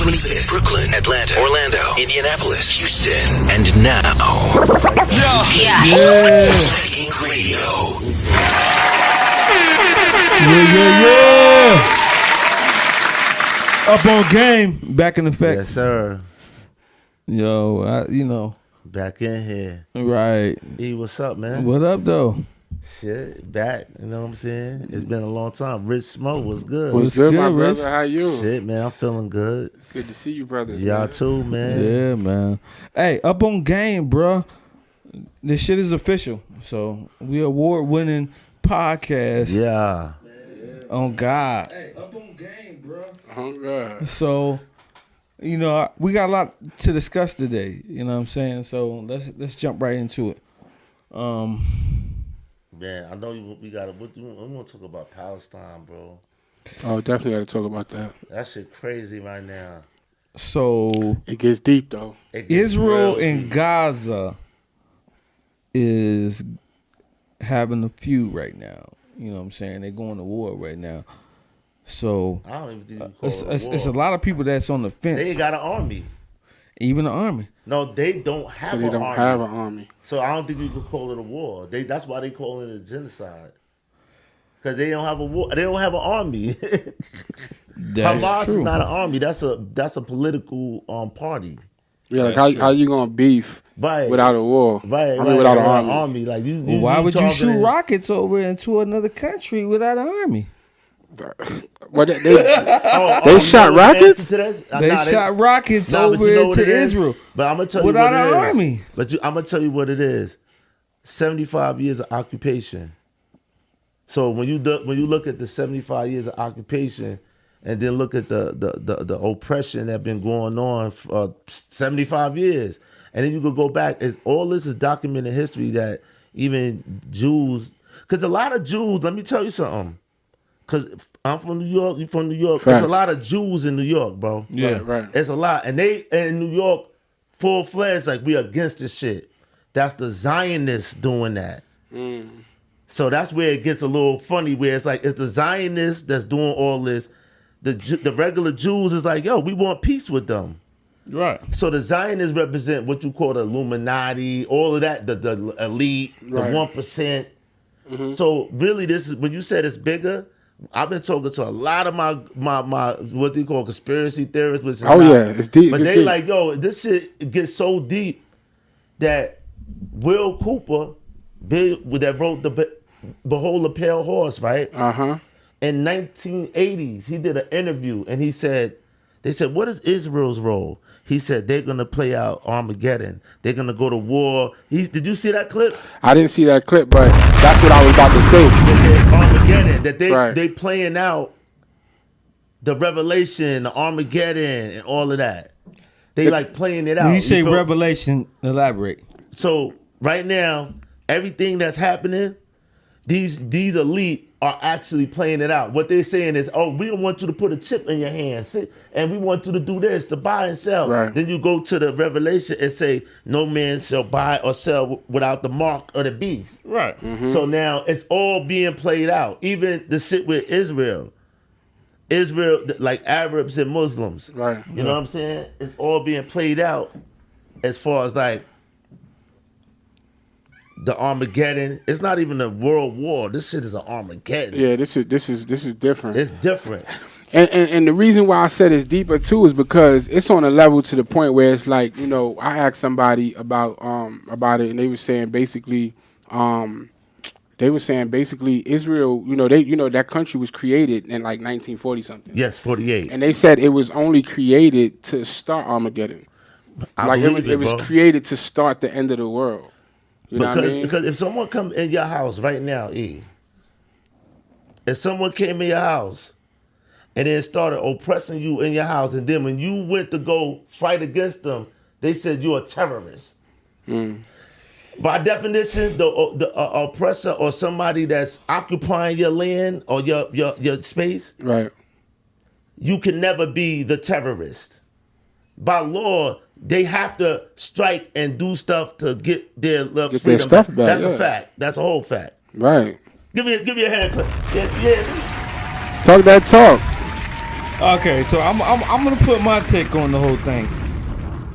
25th, Brooklyn, Atlanta, Orlando, Indianapolis, Houston, and now. Yeah. Ink Radio. Yeah. Up on game, back in effect. Yes, sir. Yo, back in here. Right. E, what's up, man? What up, though? Shit, back. You know what I'm saying? It's been a long time. Rich Smoke, what's good? What's good, my brother? How you? Shit, man, I'm feeling good. It's good to see you, brothers. Y'all too, man. Yeah, man. Hey, up on game, bro. This shit is official. So we award-winning podcast. Yeah. On God. Hey, up on game, bro. Oh God. So, we got a lot to discuss today. You know what I'm saying? So let's jump right into it. Man, I know we want to talk about Palestine, bro. Oh, definitely got to talk about that. That shit crazy right now. So it gets deep though. Israel and Gaza is having a feud right now. You know what I'm saying? They're going to war right now. So I don't even think you call it's a lot of people that's on the fence. They ain't got an army. Even the army. No, they don't have an army. So they don't have an army. So I don't think you could call it a war. That's why they call it a genocide. Because they don't have a war. They don't have an army. Hamas is not an army. That's a political party. Yeah, like how you gonna beef without a war? Right, without an army. Like why would you shoot rockets over into another country without an army? What they shot rockets? They shot rockets over into Israel. But I'm gonna tell you without what an army. But I'm gonna tell you what it is. 75 years of occupation. So when you look at the 75 years of occupation, and then look at the oppression that been going on for 75 years. And then you could go back. All this is documented history that even Jews, because a lot of Jews, let me tell you something. Because I'm from New York, you from New York. There's a lot of Jews in New York, bro. Yeah, right. It's a lot. And they in New York, full-fledged, like we against this shit. That's the Zionists doing that. So that's where it gets a little funny, where it's like, it's the Zionists that's doing all this. The regular Jews is like, yo, we want peace with them. Right. So the Zionists represent what you call the Illuminati, all of that, the elite, the 1%. So really, this is when you said it's bigger. I've been talking to a lot of my what they call conspiracy theorists, which is it's deep. But they like, yo, this shit gets so deep that Will Cooper, that wrote the Behold the Pale Horse, right? In 1980s, he did an interview and they said, what is Israel's role? He said, they're going to play out Armageddon. They're going to go to war. Did you see that clip? I didn't see that clip, but that's what I was about to say. There's Armageddon, that they playing out the Revelation, the Armageddon, and all of that. They like playing it out. When you say Revelation, elaborate. So right now, everything that's happening, these elite are actually playing it out. What they're saying is, oh, we don't want you to put a chip in your hand, and we want you to do this, to buy and sell. Right. Then you go to the Revelation and say, no man shall buy or sell without the mark of the beast. Right. So now it's all being played out. Even the shit with Israel, like Arabs and Muslims. Right. You know what I'm saying? It's all being played out as far as like the Armageddon. It's not even a world war. This shit is an Armageddon. Yeah, this is different. It's different. And the reason why I said it's deeper too is because it's on a level to the point where it's like, I asked somebody about it, and they were saying basically Israel, that country was created in like 1940 something. Yes, 48. And they said it was only created to start Armageddon. It was created to start the end of the world. You know what I mean? Because if someone come in your house right now, if someone came in your house and then started oppressing you in your house, and then when you went to go fight against them, they said you're a terrorist. By definition, the oppressor or somebody that's occupying your land or your space, right? You can never be the terrorist. By law, they have to strike and do stuff to get their freedom. Their stuff back. That's a fact. That's a whole fact. Right. Give me a hand clap. Yeah. Talk that talk. Okay, so I'm gonna put my take on the whole thing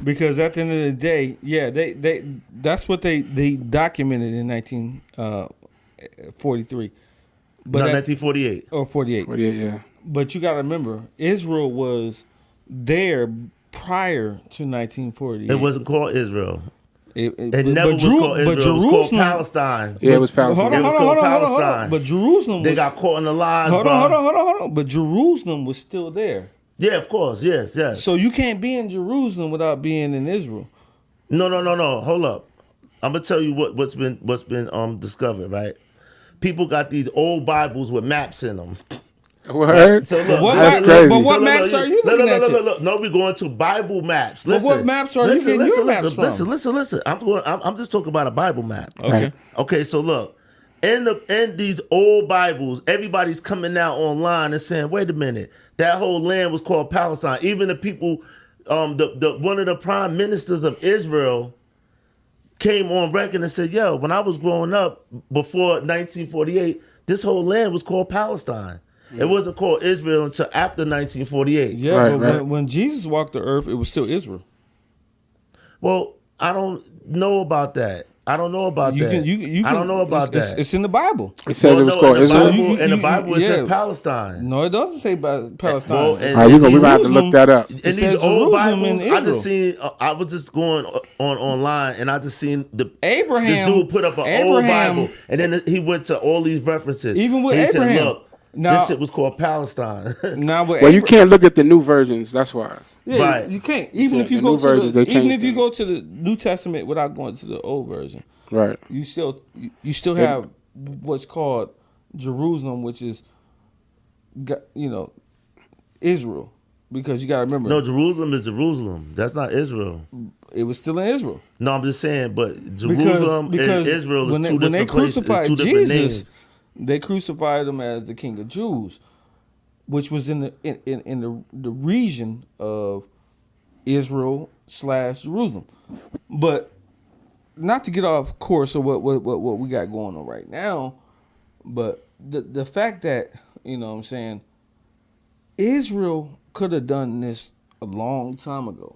because at the end of the day, yeah, they that's what they documented in 1943. But No, 1948. or 48. 48, yeah. But you got to remember, Israel was there prior to 1948. It wasn't called Israel. It Never was called Israel. It was called Palestine. Yeah, it was Palestine. It was called Palestine. But Jerusalem They was, got caught in the lies, hold bro. on. But Jerusalem was still there. Yeah, of course. Yes. So you can't be in Jerusalem without being in Israel. No. Hold up. I'm gonna tell you what's been discovered. Right? People got these old Bibles with maps in them. What? So look, What crazy. But what maps are you looking at? Look. No, we're going to Bible maps. Listen, what maps are you getting your maps from? Listen. I'm just talking about a Bible map. Okay. Okay, so look, in these old Bibles, everybody's coming out online and saying, "Wait a minute, that whole land was called Palestine." Even the people, the one of the prime ministers of Israel came on record and said, "Yo, when I was growing up before 1948, this whole land was called Palestine. It wasn't called Israel until after 1948." Yeah, Right, but right. when Jesus walked the earth, it was still Israel. Well, I don't know about that. I don't know about You that. can, you I don't know about that. It's in the Bible. It says it was called in the Israel. Bible, in the You- Bible it yeah. says Palestine. No, it doesn't say Palestine. Well, and- All right, we're gonna have to look that up. In It these says old Jerusalem Bibles, in I just Israel. seen. I was just going online, and I just seen Abraham- This dude put up an old Abraham- Bible, and then he went to all these references. Even with he Abraham. said, "Look, Now- this shit was called Palestine." Now, with Well, you can't look at the new versions. That's why. Yeah, Right. you can't. Even can't. if you The go new versions, to they the, even changed if you things. go to the New Testament without going to the old version, Right. you still have what's called Jerusalem, which is Israel, because you got to remember No, Jerusalem is Jerusalem. That's not Israel. it was still in Israel. No, I'm just saying, but Jerusalem and Israel is when two when they different places. crucified Two different Jesus, names. they crucified him as the King of Jews, which was in the region of Israel / Jerusalem. But not to get off course of what we got going on right now, but the fact that, you know what I'm saying, Israel could have done this a long time ago.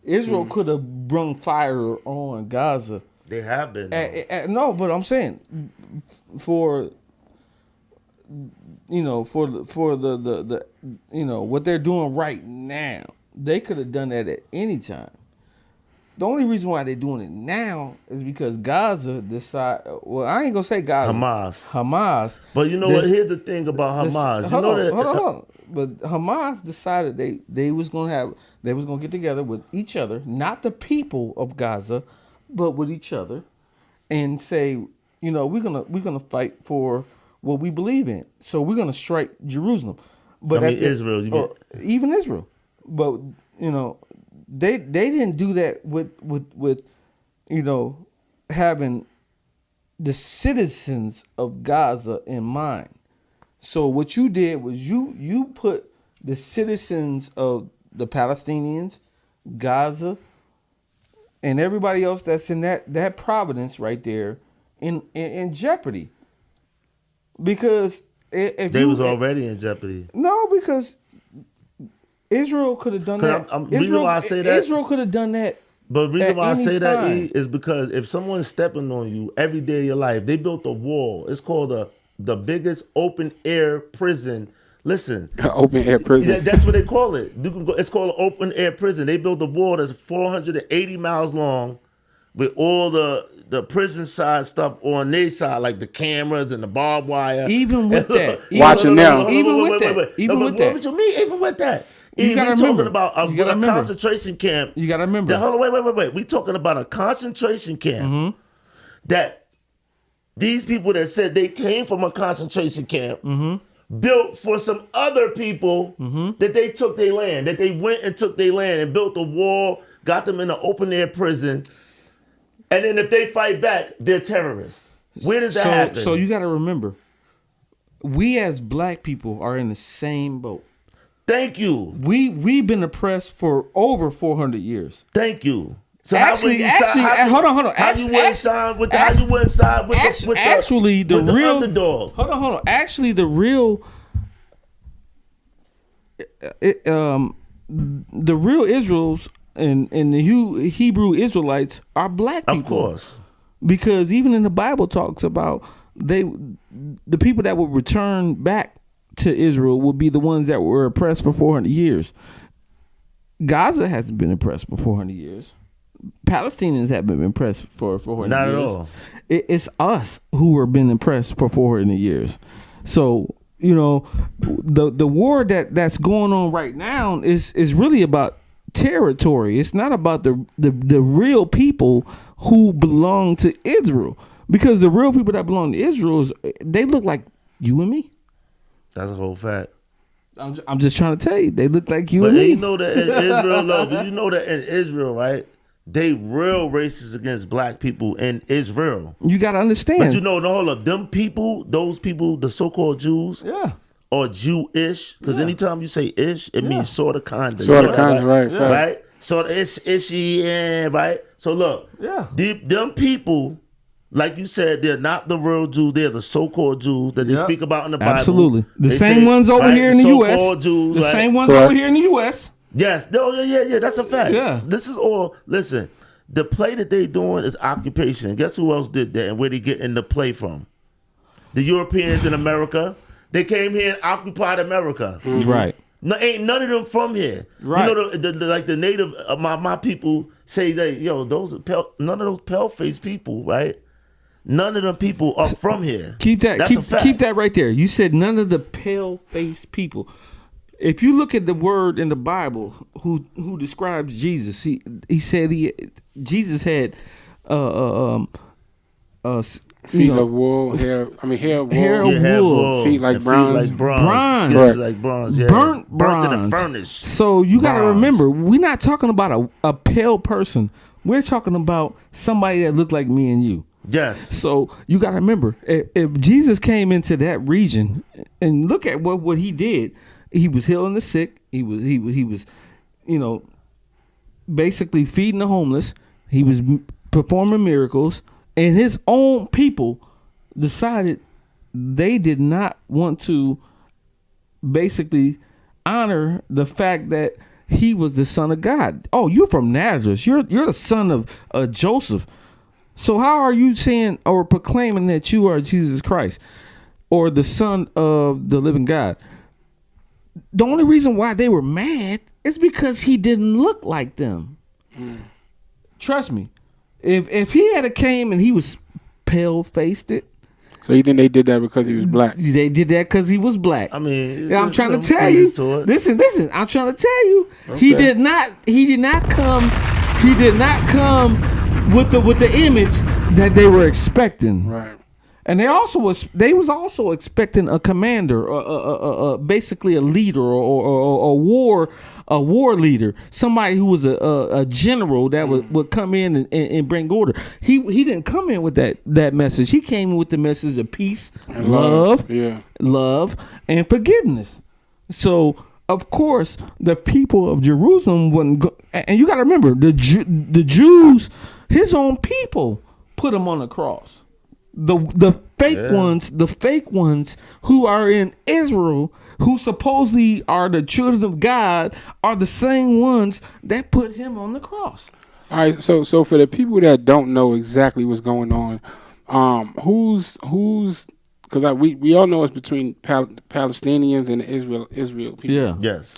Israel could have brung fire on Gaza. They have been. though. No, but I'm saying for the what they're doing right now, they could have done that at any time. The only reason why they're doing it now is because Gaza decide. Well, I ain't gonna say Gaza. Hamas. But you know what? Here's the thing about Hamas. Hold you know on. But Hamas decided they was gonna get together with each other, not the people of Gaza, but with each other, and say, we're gonna fight for what we believe in. So we're gonna strike Jerusalem. But Israel. You mean? Even Israel. But they didn't do that with having the citizens of Gaza in mind. So what you did was you put the citizens of the Palestinians, Gaza, and everybody else that's in that province right there in jeopardy. Because if They was already in jeopardy. No, because Israel could have done that. Reason why I say that, Israel could have done that. but reason at why I any say that time. is because if someone's stepping on you every day of your life, they built a wall. It's called the biggest open air prison. Listen, Open air prison. that's what they call it. You can go, it's called an open air prison. They built a wall that's 480 miles long, with all the prison side stuff on their side, like the cameras and the barbed wire. Even with that, Watching now. Even with that, even with that. What you mean? Even with that. You gotta we remember. talking about a You gotta remember. concentration camp. You gotta remember. Hold on, wait. We talking about a concentration camp that these people that said they came from a concentration camp built for some other people that they took their land, that they went and took their land and built a wall, got them in an open air prison, and then if they fight back, they're terrorists. Where does that happen? So you got to remember, we as black people are in the same boat. Thank you. We've been oppressed for over 400 years. Thank you. So Actually, hold on. How you wouldn't side with the Actually, the real underdog? Hold on. Actually, the real the real Israels and the Hebrew Israelites are black people. Of course. Because even in the Bible talks about the people that would return back to Israel would be the ones that were oppressed for 400 years. Gaza hasn't been oppressed for 400 years. Palestinians haven't been oppressed for 400 Not years. at all. It's us who are been oppressed for 400 years. So, you know, the war that's going on right now is really about territory. It's not about the real people who belong to Israel. Because the real people that belong to Israel, they look like you and me. That's a whole fact. I'm just trying to tell you, they look like you But and me. you know that in Israel, though, you know that in Israel, right? They real racist against black people in Israel. You got to understand. But you know, no, hold up, them people, those people, the so-called Jews, Yeah. or Jewish, because anytime you say ish, it means sort of, kind of. Sort of, kind of, right? Yeah. Right? So it's ishy, and right? So look, them people, like you said, they're not the real Jews. They're the so-called Jews that they speak about in the Bible. Absolutely. The They same say, ones over right, here in the U.S. so-called Jews, The right? same ones Correct. over here in the U.S. Yes. No, yeah. That's a fact. Yeah. This is all, listen, the play that they doing is occupation. Guess who else did that and where they getting the play from? The Europeans in America. They came here and occupied America. Right. No, ain't none of them from here. Right. You know, the like the native, my people say that, none of those pale-faced people, right? None of them people are from here. Keep that. That's a fact. Keep that right there. You said none of the pale-faced people. If you look at the word in the Bible, who describes Jesus, he said Jesus had Feet of wool, hair of wool. Hair of Yeah, wool. Feet like and bronze. Bronze. Skins Right. like bronze. Yeah. Burnt in the bronze. furnace. So you got to Bronze. remember, we're not talking about a pale person. We're talking about somebody that looked like me and you. Yes. So you got to remember, if Jesus came into that region and look at what he did, he was healing the sick. He was, basically feeding the homeless. He was performing miracles, and his own people decided they did not want to basically honor the fact that he was the son of God. Oh, you're from Nazareth. You're the son of Joseph. So how are you saying or proclaiming that you are Jesus Christ or the son of the living God? The only reason why they were mad is because he didn't look like them. Trust me. If he had came and he was pale faced, So you think they did that because he was black? they did that because he was black. I mean, I'm trying to there's tell some you. credence to it. Listen. I'm trying to tell you. He Okay. did not come. He did not come with the image that they were expecting. Right. And they was also expecting a commander, basically a leader or a war leader, somebody who was a general that would come in and bring order. He didn't come in with that message. He came in with the message of peace, And love, Yeah. love, and forgiveness. So of course the people of Jerusalem wouldn't go, and you got to remember the Jews, his own people, put him on the cross. The fake ones who are in Israel, who supposedly are the children of God, are the same ones that put him on the cross. All right. So for the people that don't know exactly what's going on, who's because we all know it's between Palestinians and Israel people. Yeah. Yes.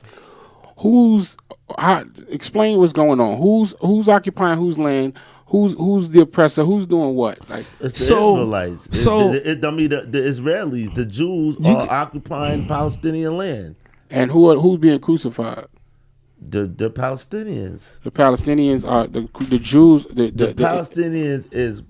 Explain what's going on. Who's occupying whose land? Who's the oppressor? Who's doing what? Like, It's the So- Israelites. so- the Israelis, the Jews are occupying Palestinian land. and who's being crucified? The Palestinians. The Palestinians are the Jews. The Palestinians is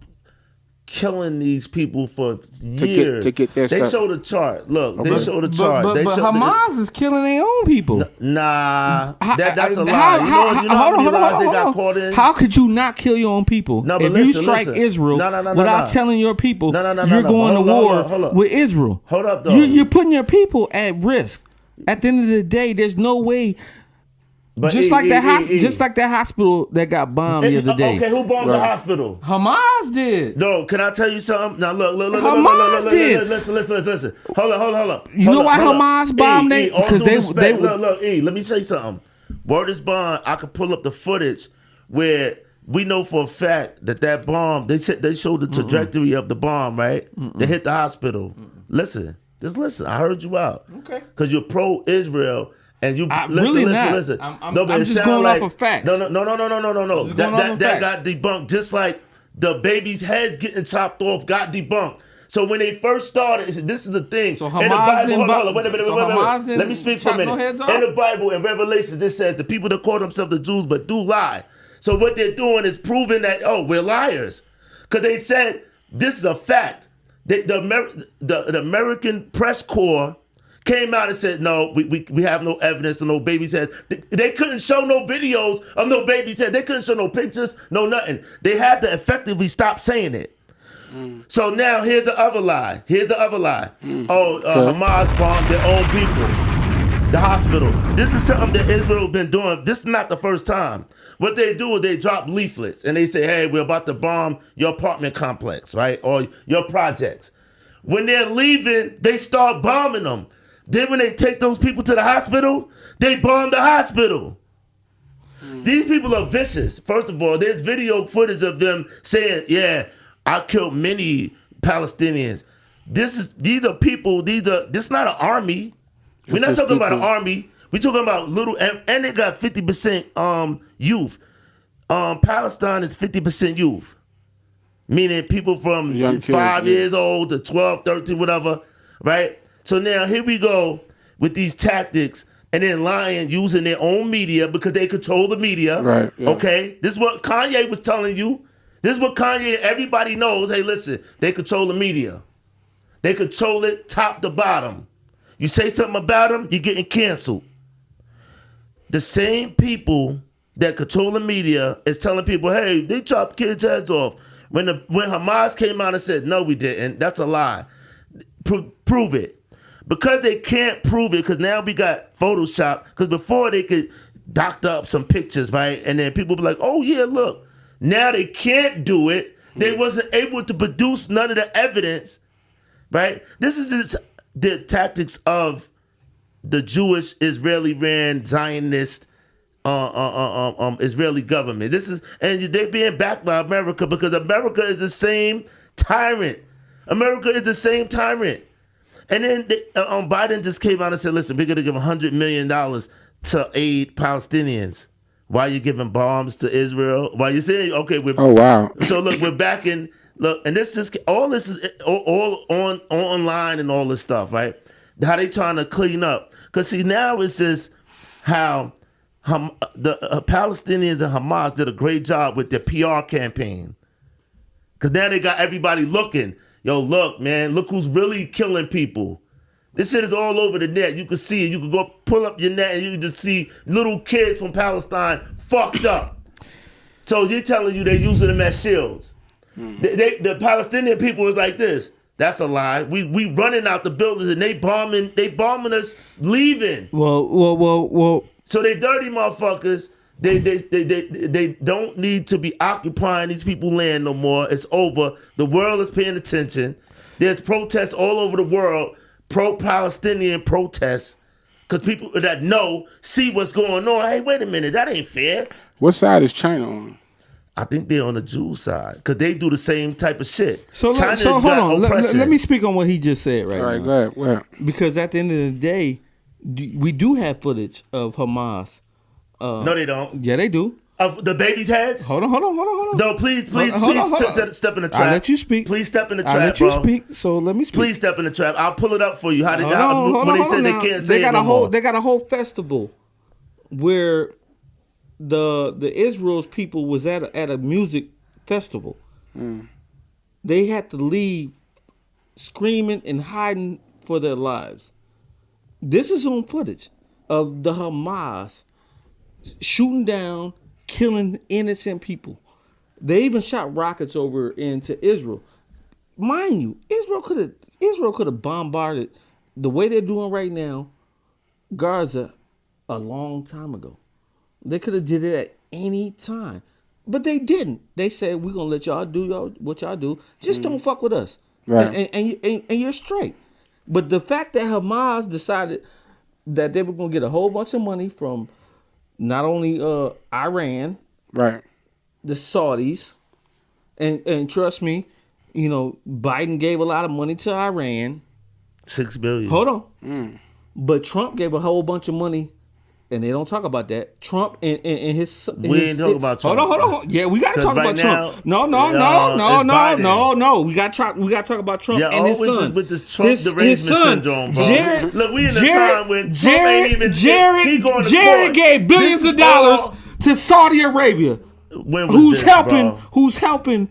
killing these people for years. to get their they stuff. show the chart. Look, they show the chart. But they show Hamas is killing their own people. Nah, that's a lie. You know how many lies they got caught in? How could you not kill your own people? No, but if you listen, strike listen. Israel No, without no. telling your people No, you're going to war hold up. with Israel. Hold up, though. You're putting your people at risk. At the end of the day, there's no way But just like that hospital that got bombed the other day. Okay, who bombed the hospital? Hamas did. No, can I tell you something? Now look. Hamas did. Listen. Hold up. You know why Hamas bombed they? Because they look. Let me tell you something. Word is bond. I could pull up the footage where we know for a fact that bomb. They showed the trajectory of the bomb. Right? They hit the hospital. Listen. Just listen. I heard you out. Okay. Because you're pro-Israel. And you listen. I'm just going off of facts. No. That got debunked. Just like the baby's heads getting chopped off got debunked. So when they first started, this is the thing. So Hamas in the Bible, wait a minute. Let me speak for a minute. In the Bible, in Revelations, it says the people that call themselves the Jews but do lie. So what they're doing is proving that we're liars, because they said this is a fact. The American Press Corps came out and said, no, we have no evidence of no baby's heads. They couldn't show no videos of no baby's head. They couldn't show no pictures, no nothing. They had to effectively stop saying it. So now here's the other lie. Hamas bombed their own people, the hospital. This is something that Israel has been doing. This is not the first time. What they do is they drop leaflets and they say, hey, we're about to bomb your apartment complex, right? Or your projects. When they're leaving, they start bombing them. Then when they take those people to the hospital, they bomb the hospital. These people are vicious. First of all, there's video footage of them saying, yeah, I killed many Palestinians. These are people, this is not an army. We're not talking about an army. We're talking about little, and they got 50% youth. Palestine is 50% youth. Meaning people from 5 years old to 12, 13, whatever, right? So now here we go with these tactics, and then lying, using their own media because they control the media. Right. Yeah. Okay? This is what Kanye was telling you. This is what Kanye, everybody knows. Hey, listen, they control the media. They control it top to bottom. You say something about them, you're getting canceled. The same people that control the media is telling people, hey, they chopped kids' heads off. When Hamas came out and said, no, we didn't, that's a lie. Prove it. Because they can't prove it, because now we got Photoshop, because before they could doctor up some pictures, right? And then people be like, oh, yeah, look. Now they can't do it. They wasn't able to produce none of the evidence, right? This is the tactics of the Jewish Israeli-ran Zionist Israeli government. And they're being backed by America because America is the same tyrant. America is the same tyrant. And then Biden just came out and said, listen, we're going to give $100 million to aid Palestinians. Why are you giving bombs to Israel? Why you saying, okay, oh, wow. So look, we're back in, look, and this is all on online and all this stuff, right? How they trying to clean up. Because see, now it's just how the Palestinians and Hamas did a great job with their PR campaign. Because now they got everybody looking. Yo, look, man, look who's really killing people. This shit is all over the net. You can see it. You can go pull up your net and you can just see little kids from Palestine fucked up. So you're telling you they're using them as shields. The Palestinian people is like this. That's a lie. We running out the buildings and they bombing us leaving. Well. So they dirty motherfuckers. They don't need to be occupying these people's land no more. It's over. The world is paying attention. There's protests all over the world, pro-Palestinian protests, because people that know see what's going on. Hey, wait a minute, that ain't fair. What side is China on? I think they're on the Jew side because they do the same type of shit. So hold on. Let me speak on what he just said right now. All right, go ahead. Well, because at the end of the day, we do have footage of Hamas. No, they don't. Yeah, they do. Of the baby's heads? Hold on. No, please, step in the trap. I'll let you speak. Please step in the trap, I'll let you speak, so let me speak. Please step in the trap. I'll pull it up for you. When they said they can't say it no more. They got a whole festival where the Israel's people was at a music festival. They had to leave screaming and hiding for their lives. This is on footage of the Hamas shooting down, killing innocent people. They even shot rockets over into Israel. Mind you, Israel could have bombarded the way they're doing right now, Gaza, a long time ago. They could have did it at any time, but they didn't. They said we're gonna let y'all do what y'all do. Just don't fuck with us, Right. and you're straight. But the fact that Hamas decided that they were gonna get a whole bunch of money from not only Iran, Right. the Saudis, and trust me, Biden gave a lot of money to Iran. $6 billion. Hold on. But Trump gave a whole bunch of money, and they don't talk about that. Trump and his... We ain't talking about Trump. Hold on. Yeah, we got to talk right about Trump. now, No. We got to talk about Trump and his always son. with this Trump derangement syndrome, bro. Jared, Look, we in a time when Trump ain't even... he going to Jared court. gave billions This of is dollars all- to Saudi Arabia. When was Who's this, helping? bro? Who's helping?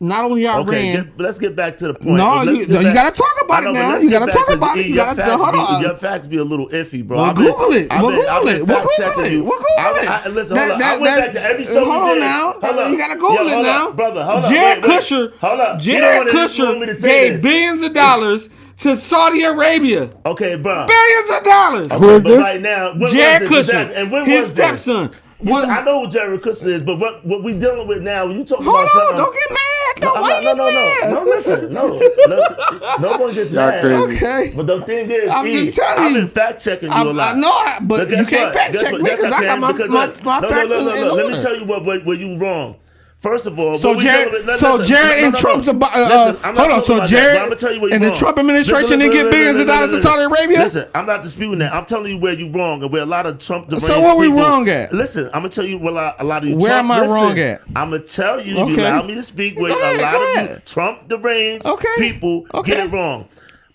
Not only Iran. Okay, let's get back to the point. No, Let's you get back- gotta talk about I know, it but now. let's You get gotta back, talk 'cause about it. You your gotta facts hold on. Your facts be a little iffy, bro. Well, Google it. Well, Google it. Well, fact-checking you. Well, Google it. Listen, hold on. I went back to every show hold we on did. now. Hold up. You gotta Google it hold now. up, brother. Hold up. Jared Wait. Kushner. Hold up. Jared You want me to Kushner say gave this. billions of dollars to Saudi Arabia. Okay, bro. Billions of dollars. Who is But this? right now, when Jared was this? Kushner. And when His was this? stepson. I know who Jared Kushner is, but what we dealing with now? When you talking Hold about on. something? Don't get mad. No, listen, no one gets Y'all mad. crazy. Okay. But the thing is, I'm just telling I've you. been fact checking you a lot. I know, but you guess can't what? fact Guess check what? me Yes, because I got can, my because facts in Let me order. show you where you wrong. First of all, So what we Jared, dealing with- so listen, Jared no, and no, no. Trump's about. Listen, I'm not Hold on, talking so about that, but Jared I'ma tell you where and you're the wrong. Trump administration Listen, didn't get billions of dollars to listen. Saudi Arabia. Listen, I'm not disputing that. I'm telling you where you're wrong and where a lot of Trump deranged So where we people- wrong at? Listen, I'm gonna tell you where a lot of you. Where Trump, am I listen, wrong at? I'm gonna tell you. If you Okay. allow me to speak, where Go ahead, a lot go of you ahead. Trump deranged Okay. people Okay. get it wrong.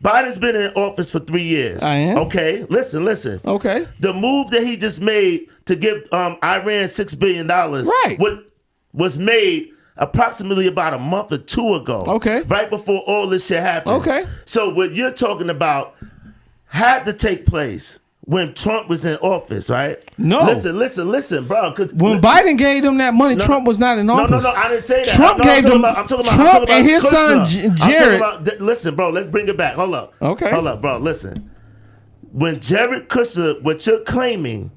Biden's been in office for 3 years. I am. Okay, listen. Okay. The move that he just made to give Iran $6 billion Right. was made approximately about a month or two ago. Okay. Right before all this shit happened. Okay. So what you're talking about had to take place when Trump was in office, right? No. Listen, bro. Because When Biden gave them that money, Trump was not in office. No, I didn't say that. Trump No, gave them. I'm talking about Trump and his Kushner. son I'm talking Jared. about- listen, bro. Let's bring it back. Hold up. Okay. Hold up, bro. Listen. When Jared Kushner, what you're claiming,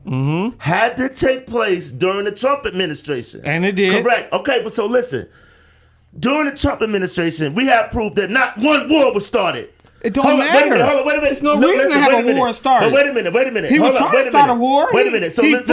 had to take place during the Trump administration, And it did. Correct. Okay, but so listen. During the Trump administration, we have proof that not one war was started. It don't Hold on, matter. Wait a minute. There's no reason to have wait a minute. war started. But wait a minute. He was Hold up, trying wait to start a minute. war. Wait a minute. So he let's-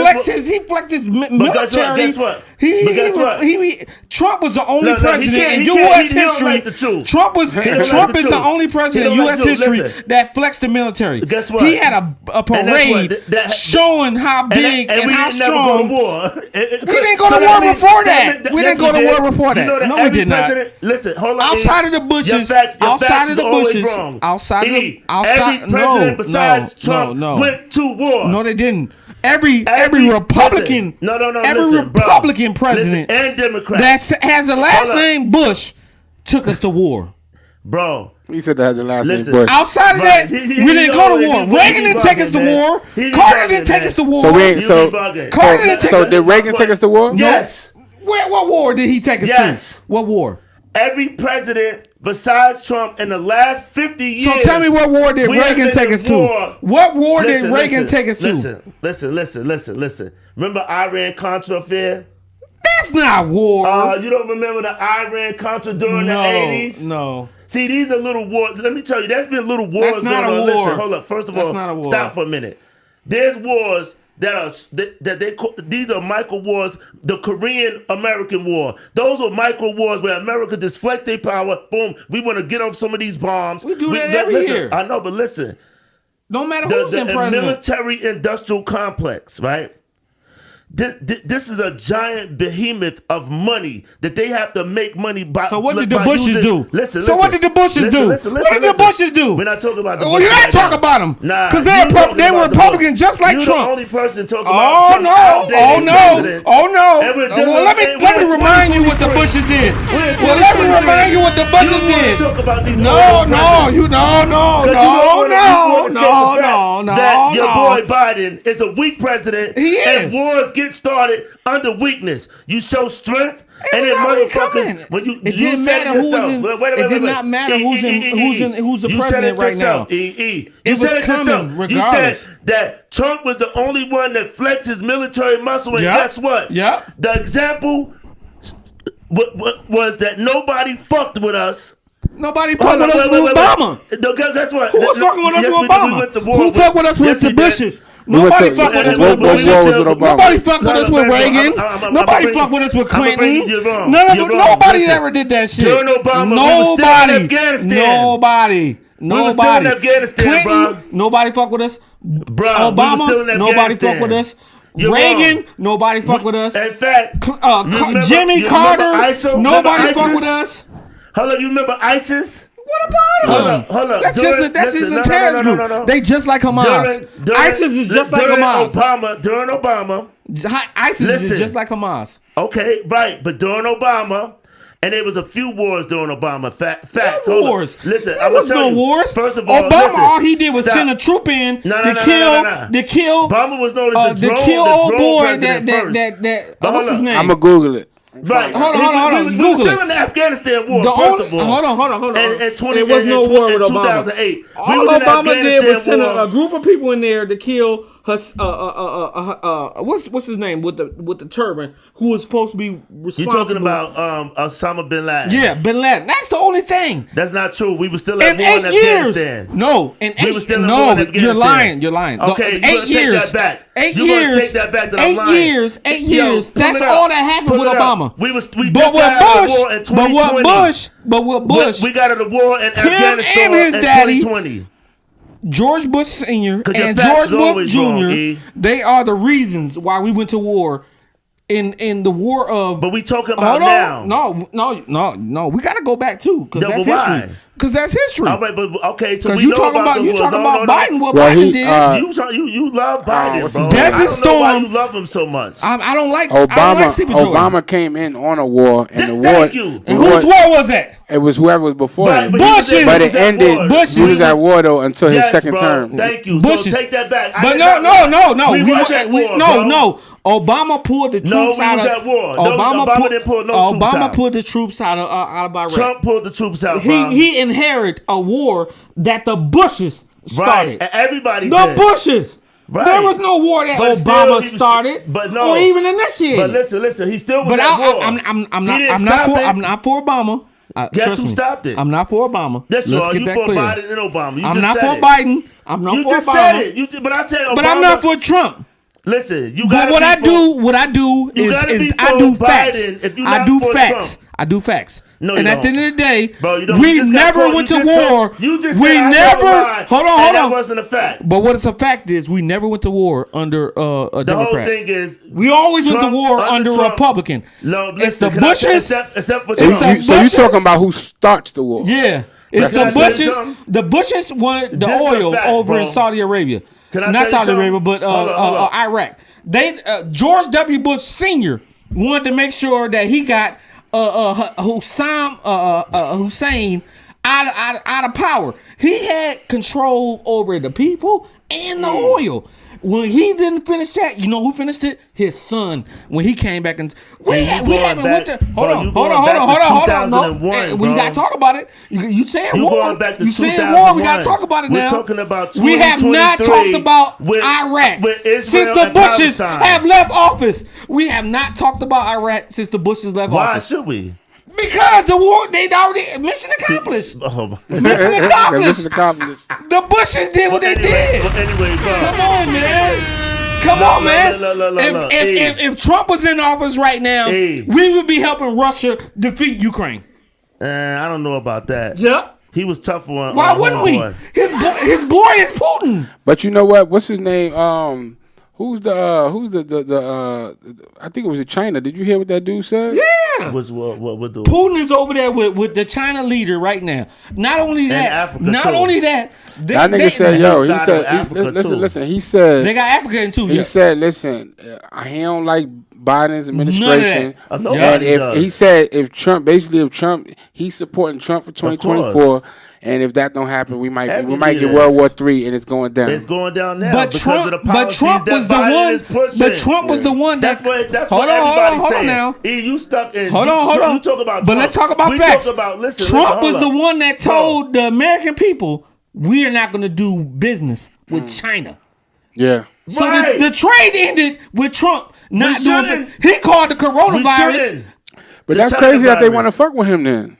flexed his military. guess what? Guess what? Trump was the only No, he president can't- in he can't- U.S. he don't history. like the truth. Trump don't like Trump the is the truth. only president in He don't like U.S. the truth. history Listen. that flexed the military. Guess what? He had a that's parade what- that- showing how big and we how didn't never go to strong. war. We didn't go to war before that. We didn't go to war before that. You know No, we every did not. president- Listen, hold on. Outside of the Bushes, your facts outside of the is always Bushes, wrong. outside of the- E, outside- every president no, besides no, Trump no. went to war. No, they didn't. Every Republican, listen, no, every listen, bro. Republican president Listen, and Democrat that has a last Hold up. name Bush took us to war. bro. He said that had the last Listen. name Bush. Outside of Right. that, He we didn't go to always- war. he Reagan didn't take bugging, us to man. war. He Carter bugging, didn't take man. us to war. So we You ain't so be bugging. Carter didn't take so us. did Reagan take us to war? Yes. What war did he take us Yes. to? What war? Every president besides Trump in the last 50 years. So tell me what war did we have Reagan been take to us to? war. What war did Listen, Reagan listen, take us to? Listen. Remember Iran-Contra affair? That's not war. You don't remember the Iran-Contra during the 80s? No. See, these are little wars. Let me tell you, there's been little wars That's not going a on. war. Listen, hold up. First of That's all, not a war. stop for a minute. There's wars that they call, these are micro wars. The Korean American War. Those are micro wars where America just flexed their power. Boom. We want to get off some of these bombs. We do that every listen, year. I know, but listen. No matter who's in The president. military industrial complex, right? This is a giant behemoth of money that they have to make money by. So what did the by Bushes using- do? Listen. So what did the Bushes do? What did the Bushes do? We're not talking about the Well, Bushes you gotta right talk now. about them. Nah, because you talking they were about the Republican Bush. just like You're Trump. the only person talking Oh about Trump no! outdated Oh no! presidents. Oh no! And we're Well, dealing- let me and we're remind you what the 2023. Bushes did. We're in Well, let me 2023. remind you what the Bushes You wanna did. talk about these No, old no, presidents. you no, no, Because you don't wanna no, escape the fact no, that your no. boy Biden is a weak president. He And is. wars get started under weakness. You show strength, and was then already motherfuckers coming. When you It you didn't said matter it who was yourself. in. Wait, It did not matter who's the You said president it right now. yourself. You It was said it coming yourself. regardless. You said that Trump was the only one that flexed his military muscle, and Yep. guess what? Yep. The example was that nobody fucked with us. Nobody fucked with us with Obama. No, guess what? Who was fucking with us Yes, with we did. We Obama? went to war Who with- fucked with us with Yes, the we did. Bushes? We went Nobody to- fucked with us what- with what Bush. war was with Obama? Nobody fucked with No, us no, with no, Reagan. I'm Nobody bring- fucked with us with I'ma bring Clinton. you wrong. None You're of wrong. nobody Listen. ever did that shit. During Obama, we was still in Nobody. Afghanistan. Nobody. We was still in Afghanistan, Clinton, bro. nobody fucked with us. Bro, Obama, we was still in nobody Afghanistan. fucked with us. You're Reagan, wrong. nobody fucked with us. In fact, remember- Jimmy you remember Carter, ISIL? nobody Remember fucked with ISIS? us. Hold up, you remember ISIS? What about them? Hold up. That's just a terrorist group. They just like Hamas. ISIS is just like Hamas. During Obama. ISIS is Listen. just like Hamas. Okay, right. But during Obama, and there was a few wars during Obama. Facts. No Hold up. wars. Listen, there was no wars. First of all, Obama, listen, all he did was stop. send a troop in No, to kill. Obama was known as the drone, kill old boy president first. what's hold his up. name? I'm gonna Google it. Right. Hold on. We Google were still it. in the Afghanistan war, The first only, of all. hold on. And There was no war with Obama. 2008. All Obama did was send a group of people in there to kill what's his name with the turban, who was supposed to be responsible. You're talking about Osama bin Laden. Yeah, bin Laden. That's the only thing. That's not true. We were still at In war in 8 years. Afghanistan. No, in We 8 were still in no, war in Afghanistan. you're lying. Okay, The, you 8 years. Take that back. 8 you years. Take that back that 8 I'm lying. years. 8 years. pull That's it all up. that happened Pull with it up. Obama. We but just with got out of war in 2020. But with Bush, We got out of war in Afghanistan and his in daddy, 2020. George Bush Sr. 'Cause your and facts George is Bush always Jr. wrong, E. They are the reasons why we went to war. In the war of, But we talking about now. No. We got to go back too, because Yeah, that's but why? history. Because that's history. All right, but okay, so Because we you know talking about those you wars. talking No, about no, Biden. What Well, Biden he, did. You love Biden, what's bro. his name? I Desert don't know why Storm. you love him so much. I don't like I don't like Stephen Jordan. Obama came in on a war, and the war. Thank you. And whose war was that? It was whoever was before But- him. but he was Bush's. at- But he it was at ended. war. Bush's. He was at war though until his Yes, second bro. term. Thank you. Bush's. So take that back. I But did no. not- We was at war, bro. No. Obama pulled the troops No, we out was of at war. No, Obama Obama didn't pull no troops Obama out. pulled the troops out of Iraq. Trump pulled the troops out, bro. He inherited a war that the Bushes started. Right. Everybody The did. Bushes. Right. There was no war that But still, Obama he was- started, but no. or even initiated. But listen, he still was But at war. I'm He didn't not stop for it. I'm not for Obama. Guess Trust who me. stopped it? I'm not for Obama. That's Let's all. get You that for clear. Biden and Obama. You I'm just not said for it. Biden. I'm not You for just Obama. said it. But I said Obama. But I'm not for Trump. Listen, you But got. what I do You is gotta be I for do facts. Biden if you're I not do for facts. Trump. I do facts. No, and you at the end of the day, Bro, you don't. we you just got never caught. went You to just war. Said, you just we said, I never. never lied, Hold and on. That wasn't a fact. But what is a fact is we never went to war under a The Democrat. whole thing is We always went to Trump, war under a Trump. Republican. No, It's the listen, can I say- Bushes. except for So Trump. the you Bushes? talking about who starts the war? Yeah. It's Can I the tell you Bushes. something? The Bushes wanted the This is a oil fact, over bro. in Saudi Arabia. Can I Not tell you Saudi something? Arabia, but Hold up. Iraq. They George W. Bush Sr. wanted to make sure that he got Hussein out of power. He had control over the people and the oil. When he didn't finish that, you know who finished it? His son. When he came back and we haven't went to hold on. No, we gotta talk about it. You saying You war? going back to You saying war? We gotta 2001. talk about it We're now. talking about we have not 2023 talked about with- Iraq with Israel since the and Bushes Palestine. have left office. We have not talked about Iraq since the Bushes left Why office. should we? Because the war, they'd already mission accomplished. Oh, Mission accomplished. Mission accomplished. The Bushes did what they did. Anyway, bro. Come on, man. Come on, man. If Trump was in office right now, Hey. we would be helping Russia defeat Ukraine. I don't know about that. Yep. He was tough on. Why wouldn't we? Homeboy. His boy is Putin. But you know what? What's his name? Who's the I think it was in China. Did you hear what that dude said? Yeah. What the Putin is over there with the China leader right now. Not only that, Africa, not too. only that, That nigga said, yo, he Inside said, of Africa, too. listen, he said, they got Africa in too. he Yeah. said, listen, he don't like Biden's administration. that. And Nobody if does. he said if Trump, he's supporting Trump for 2024, and if that don't happen, we might Every get leader World War III, and it's going down. It's going down now But because Trump, of the policies Trump that was the Biden one. is pushing. But Trump was the one. That's what everybody's saying. Now. You stuck in. Hold on. You talk about. But Trump. let's talk about we facts. Talk about, listen, Trump was hold the up. one that told the American people we are not going to do business with China. Yeah. So Right. the trade ended with Trump not We doing shouldn't. it. He called the We coronavirus. shouldn't. But The that's China crazy that they virus. want to fuck with him then.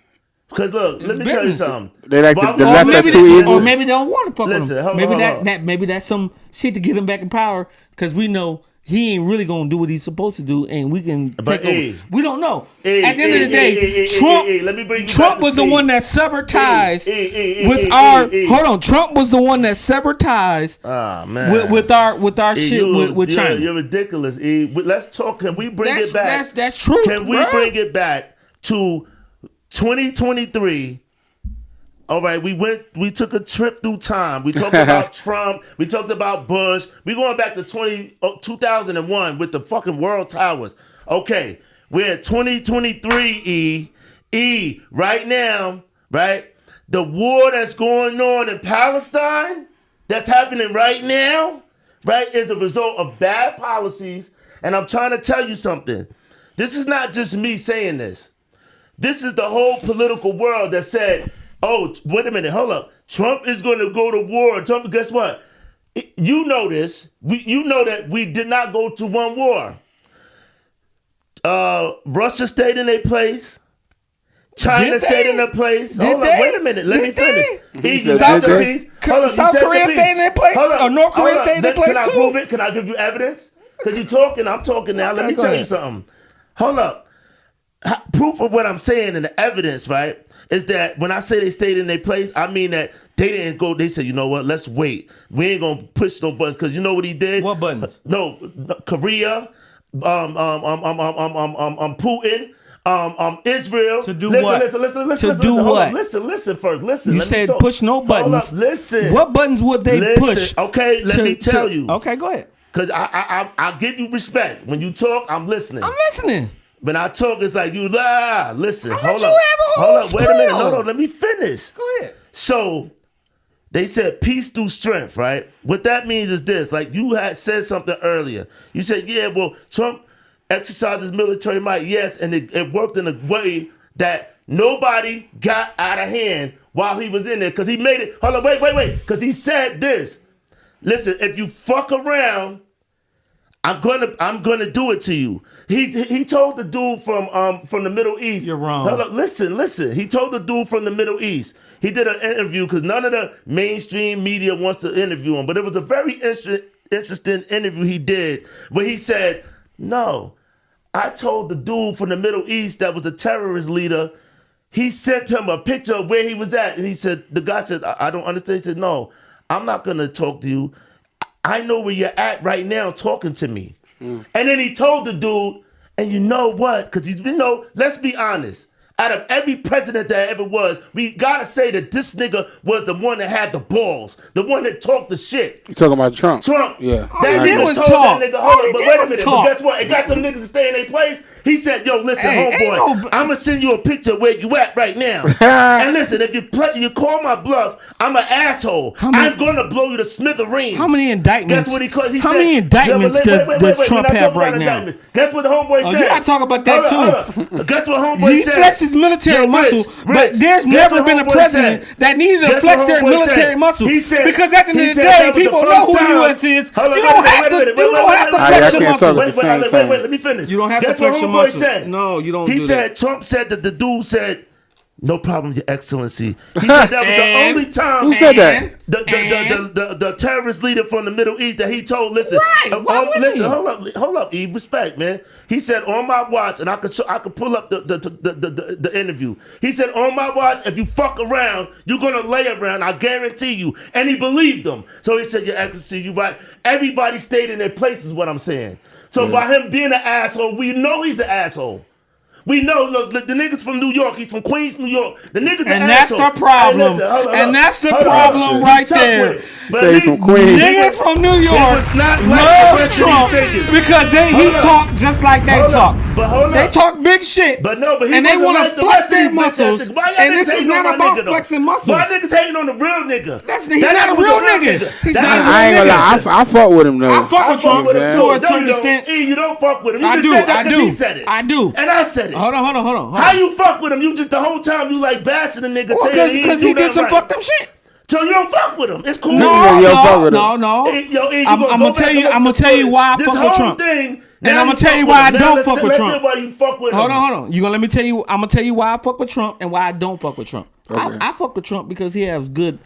Because look, let me tell you business. something. They like Why- the why- lesser Maybe two they, evils. or maybe they don't want to fuck with Listen, him. hold Maybe on. maybe that's some shit to get him back in power because we know he ain't really gonna do what he's supposed to do, and we can take hey. over. We don't know. Hey, At the end of the hey, day, hey, Trump. let me bring you Trump back to was the Steve. one that severed ties Hey, with our. Hold on, Trump was the one that severed ties Ah, man. with our Hey, shit with China. You're ridiculous. Let's talk. Can we bring it back? That's true. Can we bruh. bring it back to 2023? All right, we took a trip through time. We talked about Trump. We talked about Bush. We going back to 2001 with the fucking World Towers. Okay, we're at 2023, right now, right? The war that's going on in Palestine, that's happening right now, right, is a result of bad policies. And I'm trying to tell you something. This is not just me saying this. This is the whole political world that said, oh, wait a minute, hold up. Trump is going to go to war. Trump, guess what? You know this. You know that we did not go to one war. Russia stayed in their place. China Did stayed they? in their place. Did Hold they? up, wait a minute. Let me Did they? finish. said, South did they? Korea. South Korea stayed in their place? Or North Korea stayed in their place Can I too? prove it? Can I give you evidence? Because you're talking, I'm talking now. Let me go tell you ahead. something. Hold up. Proof of what I'm saying and the evidence, right, is that when I say they stayed in their place, I mean that they didn't go. They said, you know what? Let's wait. We ain't gonna push no buttons because you know what he did. What buttons? No, Korea, Putin, Israel. To do listen, what? Listen. To do Hold what? on. Listen first. Listen. You Let me said talk. push no Hold buttons. up, listen. What buttons would they Listen, push? okay, let me tell you. Okay, go ahead. Because I give you respect. When you talk, I'm listening. I'm listening. When I talk, it's like you listen. let Hold you up. have a whole Hold up. Wait a minute. spiel. No, let me finish. Go ahead. So they said peace through strength, right? What that means is this. Like you had said something earlier. You said, yeah, well, Trump exercised his military might. Yes, and it worked in a way that nobody got out of hand while he was in there. Because he made it. Hold on, wait. Because he said this. Listen, if you fuck around, I'm gonna do it to you. He told the dude from the Middle East. You're wrong. Hold up, listen. He told the dude from the Middle East. He did an interview because none of the mainstream media wants to interview him. But it was a very interesting interview he did where he said, no, I told the dude from the Middle East that was a terrorist leader. He sent him a picture of where he was at. And he said, the guy said, I don't understand. He said, no, I'm not going to talk to you. I know where you're at right now talking to me. And then he told the dude, and you know what? Because let's be honest. Out of every president that ever was, we gotta say that this nigga was the one that had the balls, the one that talked the shit. You talking about Trump? That Yeah. he did nigga was told talk. that nigga, All hold he on, but did wait a was minute. talk. But guess what? It got them niggas to stay in their place. He said, yo, listen, Hey, ain't homeboy, no- I'm gonna send you a picture of where you at right now. And listen, if you call my bluff, I'm an asshole. I'm gonna blow you to smithereens. How many indictments? Guess what he called? How many indictments does Trump have right now? Guess what the homeboy Oh, said? you gotta talk about that Hold up. Guess what homeboy He said? flexes military muscle, but there's never been a president that needed to flex their military muscle. Because at the end of the day, people know who the U.S. is. You don't have to flex your muscle. Wait, let me finish. You don't have to Guess what flex your homeboy muscle. said? No, you don't He do said, that. Trump said that the dude said, no problem, Your Excellency. He said that was the only time. Who said that? The terrorist leader from the Middle East that he told, listen, Right, why wouldn't listen, he? hold up, Eve, respect, man. He said on my watch, and I could pull up the interview. He said on my watch, if you fuck around, you're gonna lay around. I guarantee you. And he believed them. So he said, Your Excellency, you right. Everybody stayed in their place, is what I'm saying. So by him being an asshole, we know he's an asshole. We know, look, the niggas from New York. He's from Queens, New York. The niggas And an that's asshole. the problem. Hey, listen, hold on, And that's the hold on. problem right Talk there. with it. But Say at he from least Queens. Niggas from New York was not like the love rest of Trump these niggas. because he Hold up. talk just like they Hold talk. up. But hold up. They talk big shit. But no, but he and they want to flex their muscles. And this is not about flexing muscles. Why niggas hating on the real nigga? He's not a real nigga. He's not a real nigga. I ain't gonna lie. I fuck with him though. I fuck with Trump to a certain No, extent. you don't fuck with him. You I just do. said that I 'cause do. he said it. I do. And I said it. Hold on. How you fuck with him? You just the whole time you like bashing the nigga. Because he did some fucked up shit. So you don't fuck with him. It's cool. No. Hey, I'm gonna tell you why I fuck with Trump. And I'm gonna tell you why I don't fuck with Trump. Why you fuck with him. Hold on. You gonna let me tell you? I'm gonna tell you why I fuck with Trump and why I don't fuck with Trump. Okay. I fuck with Trump because he has good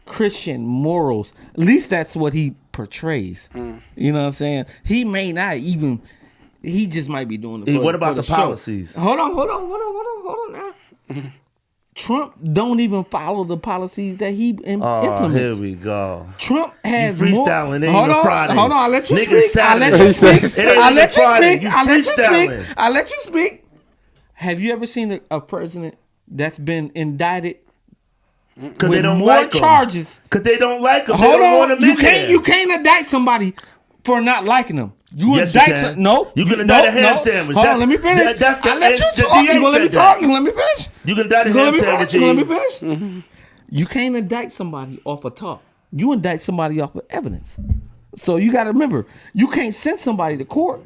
Christian morals. At least that's what he portrays. You know what I'm saying? He may not even. He just might be doing it. What about the show. policies? Hold on now. Trump don't even follow the policies that he implements. Here we go. Trump has you more. freestyling. Ain't even Friday. Hold on. I'll let you Nigga speak. I'll let Saturday. you speak. It ain't I'll even let you Friday. speak. You I'll let you freestyling. speak. I'll let you speak. Have you ever seen a president that's been indicted Because with they don't more like him. charges? Because they don't like him. Hold they don't want on. him You can't indict somebody for not liking them. You Yes, you indict can. No. You can indict a ham sandwich. Hold on, let me finish. That's the- I'll let you the talk. You DA gonna let me said talk? that. You gonna let me finish? You can indict a You gonna ham let me sandwich. finish? You gonna let me finish? You can't indict somebody off of talk. You indict somebody off of evidence. So you got to remember, you can't send somebody to court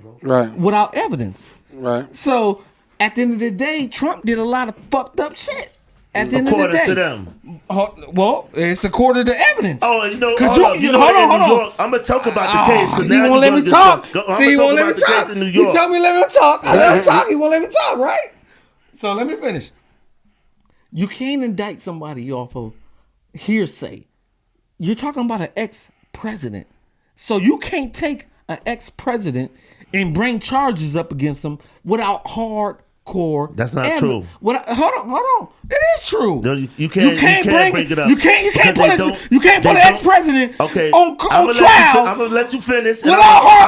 without evidence. Right. So at the end of the day, Trump did a lot of fucked up shit. At the end of the day, According to them. Well, it's according to evidence. Oh, you know, Cause hold hold on. I'm gonna talk about the case. He won't let me talk. See, he won't let me talk. Case in New You York. tell me let me talk. I let him talk. He won't let me talk, right? So let me finish. You can't indict somebody off of hearsay. You're talking about an ex-president. So you can't take an ex-president and bring charges up against him without hardcore. That's not true. Hold on. It is true. No, you can't bring it up. You can't put an ex-president on I'm trial. I'm gonna let you finish. Without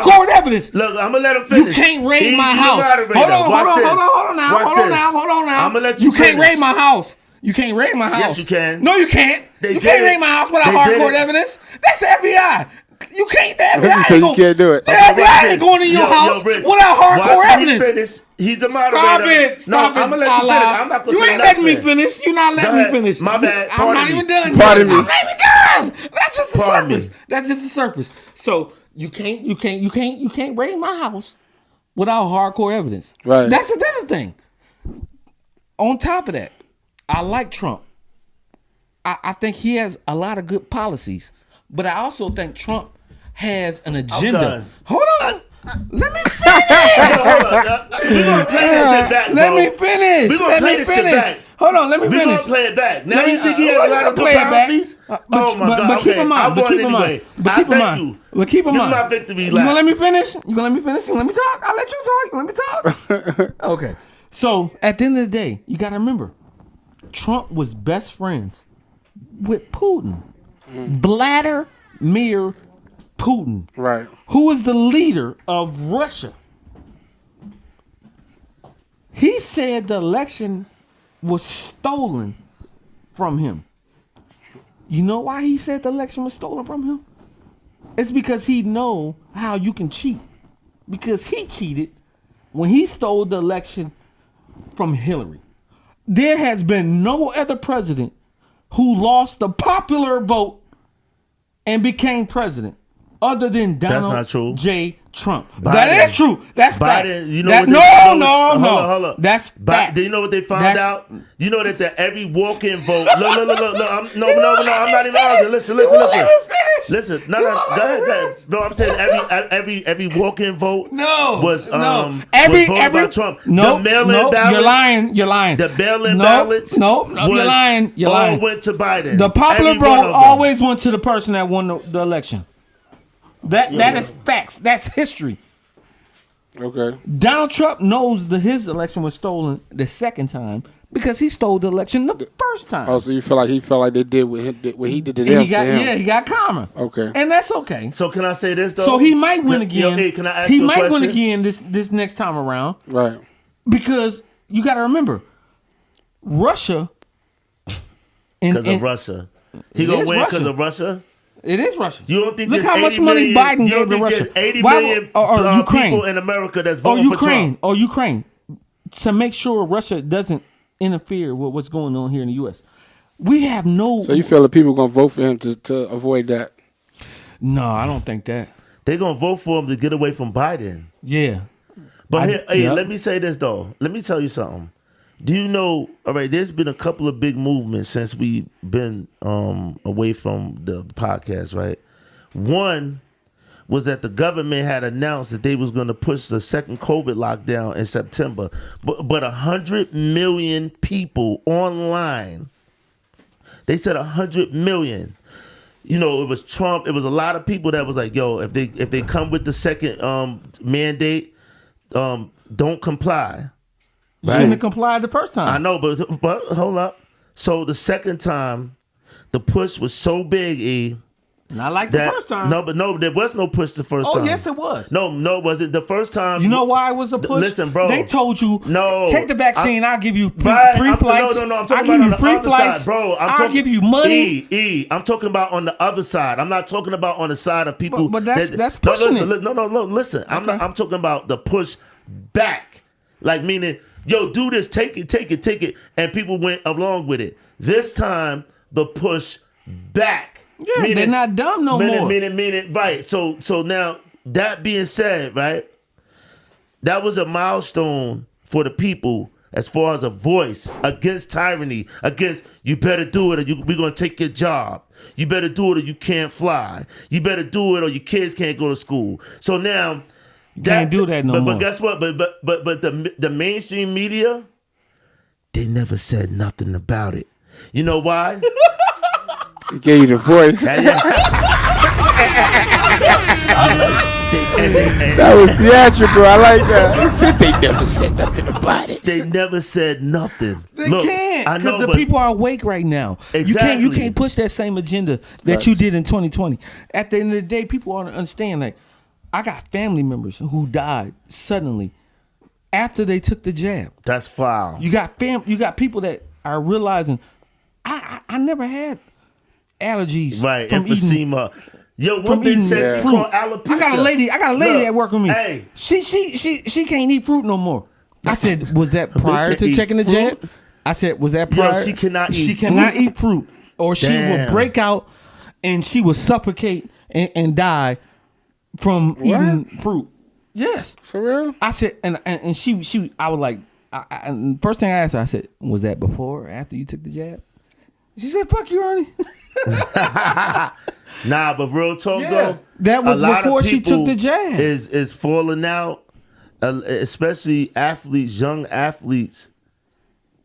hardcore evidence. Look, I'm gonna let him finish. You can't raid my house. Hold on now. I'm gonna let you can't raid my house. You can't raid my house. Yes, you can. No, you can't. You can't raid my house without hardcore evidence. That's the FBI. You can't. The FBI So you can't do it. The FBI ain't going in your house without hardcore evidence. He's the moderator. Stop it. I'm gonna let you finish. I'm not gonna You say ain't letting me nothing. finish. You're not letting me finish. My bad. I'm not even done. Pardon me. I'm not even done. That's just the Pardon surface. me. That's just the surface. So you can't raid my house without hardcore evidence. Right. That's another thing. On top of that, I like Trump. I think he has a lot of good policies, but I also think Trump has an agenda. Hold on. Let me finish. We're gonna play this shit back, bro. Let me finish. We're gonna play this shit back. Hold on, let me We're finish. gonna play it back. Now you think he has a lot of good policies? Oh my God. But keep in mind. But keep in mind. But keep in mind. my victory You lap. gonna let me finish? You gonna let me finish? You gonna let me talk? I'll let you talk. You let me talk? Okay. So at the end of the day, you gotta remember, Trump was best friends with Putin. Vladimir Putin. Right. Who is the leader of Russia. He said the election was stolen from him. You know why he said the election was stolen from him? It's because he know how you can cheat. Because he cheated when he stole the election from Hillary. There has been no other president who lost the popular vote and became president other than Donald not true. J. Trump. Biden. That is true. That's facts. You know That- what they no. Hold up. That's facts. Do you know what they found That's- out? You know that every walk-in vote. Look. I'm not even arguing. Listen. Listen. No. Go ahead. No, I'm saying every walk-in vote was voted by Trump. No, the mail-in ballots. You're lying. The mail-in ballots. No, you're lying. You're lying. All went to Biden. The popular Every one vote of them. always went to the person that won the election. That is facts. That's history. Okay. Donald Trump knows that his election was stolen the second time because he stole the election the first time. Oh, so you feel like he felt like they did what he did to them? He got karma. Okay. And that's okay. So can I say this though? So he might win again. Hey, can I ask he you a might win question? again this next time around. Right. Because you got to remember, Russia. Because of Russia. He gonna win because of Russia? It is Russia. You don't think Look there's how much 80 money million, Biden gave to Russia. 80 Why million or Ukraine people in America that's voting for Trump? Ukraine. to make sure Russia doesn't interfere with what's going on here in the U.S. We have no. So you feel that people gonna vote for him to avoid that? No, I don't think that. They're gonna vote for him to get away from Biden. Yeah. But let me say this though. Let me tell you something. Do you know? All right, there's been a couple of big movements since we've been away from the podcast. Right, one was that the government had announced that they was going to push the second COVID lockdown in September, but 100 million people online. They said 100 million. You know, it was Trump. It was a lot of people that was like, "Yo, if they come with the second mandate, don't comply." You shouldn't have complied the first time. I know, but hold up. So the second time, the push was so big, Not like the first time. No, there was no push the first time. Oh, yes, it was. No, was it the first time? You know why it was a push? Listen, bro. They told you, no, take the vaccine. I'll give you free flights. No, I'm I'll talking give about you on free the other flights. side, bro. I'll give you money. I'm talking about on the other side. I'm not talking about on the side of people. But that's pushing it. No, listen. I'm talking about the push back. Like meaning, yo, do this, take it, and people went along with it. This time, the push back. Yeah, they're not dumb no more. Meaning, right. So now, that being said, right, that was a milestone for the people as far as a voice against tyranny, against you better do it or we're going to take your job. You better do it or you can't fly. You better do it or your kids can't go to school. So now, you can't do that no more. But guess what? But the mainstream media, they never said nothing about it. You know why? He gave you the voice. That was theatrical. I like that. He said they never said nothing about it. They never said nothing. They can't, because the people are awake right now. Exactly. You can't push that same agenda that you did in 2020. At the end of the day, people ought to understand. Like, I got family members who died suddenly after they took the jab. That's foul. You got people that are realizing I never had allergies. Right, from emphysema. Yo, from one bitch eating said fruit. alopecia. I got a lady that work with me. Hey. She can't eat fruit no more. I said, was that prior to checking the jab? I said, was that prior? Yo, she cannot eat fruit. Or she would break out and she would suffocate and die from eating fruit. Yes. For real? I said, and she I was like, and first thing I asked her, I said, was that before or after you took the jab? She said, fuck you, Ernie. Nah, but real talk though, that was a lot before of she took the jab. Is falling out, especially athletes, young athletes.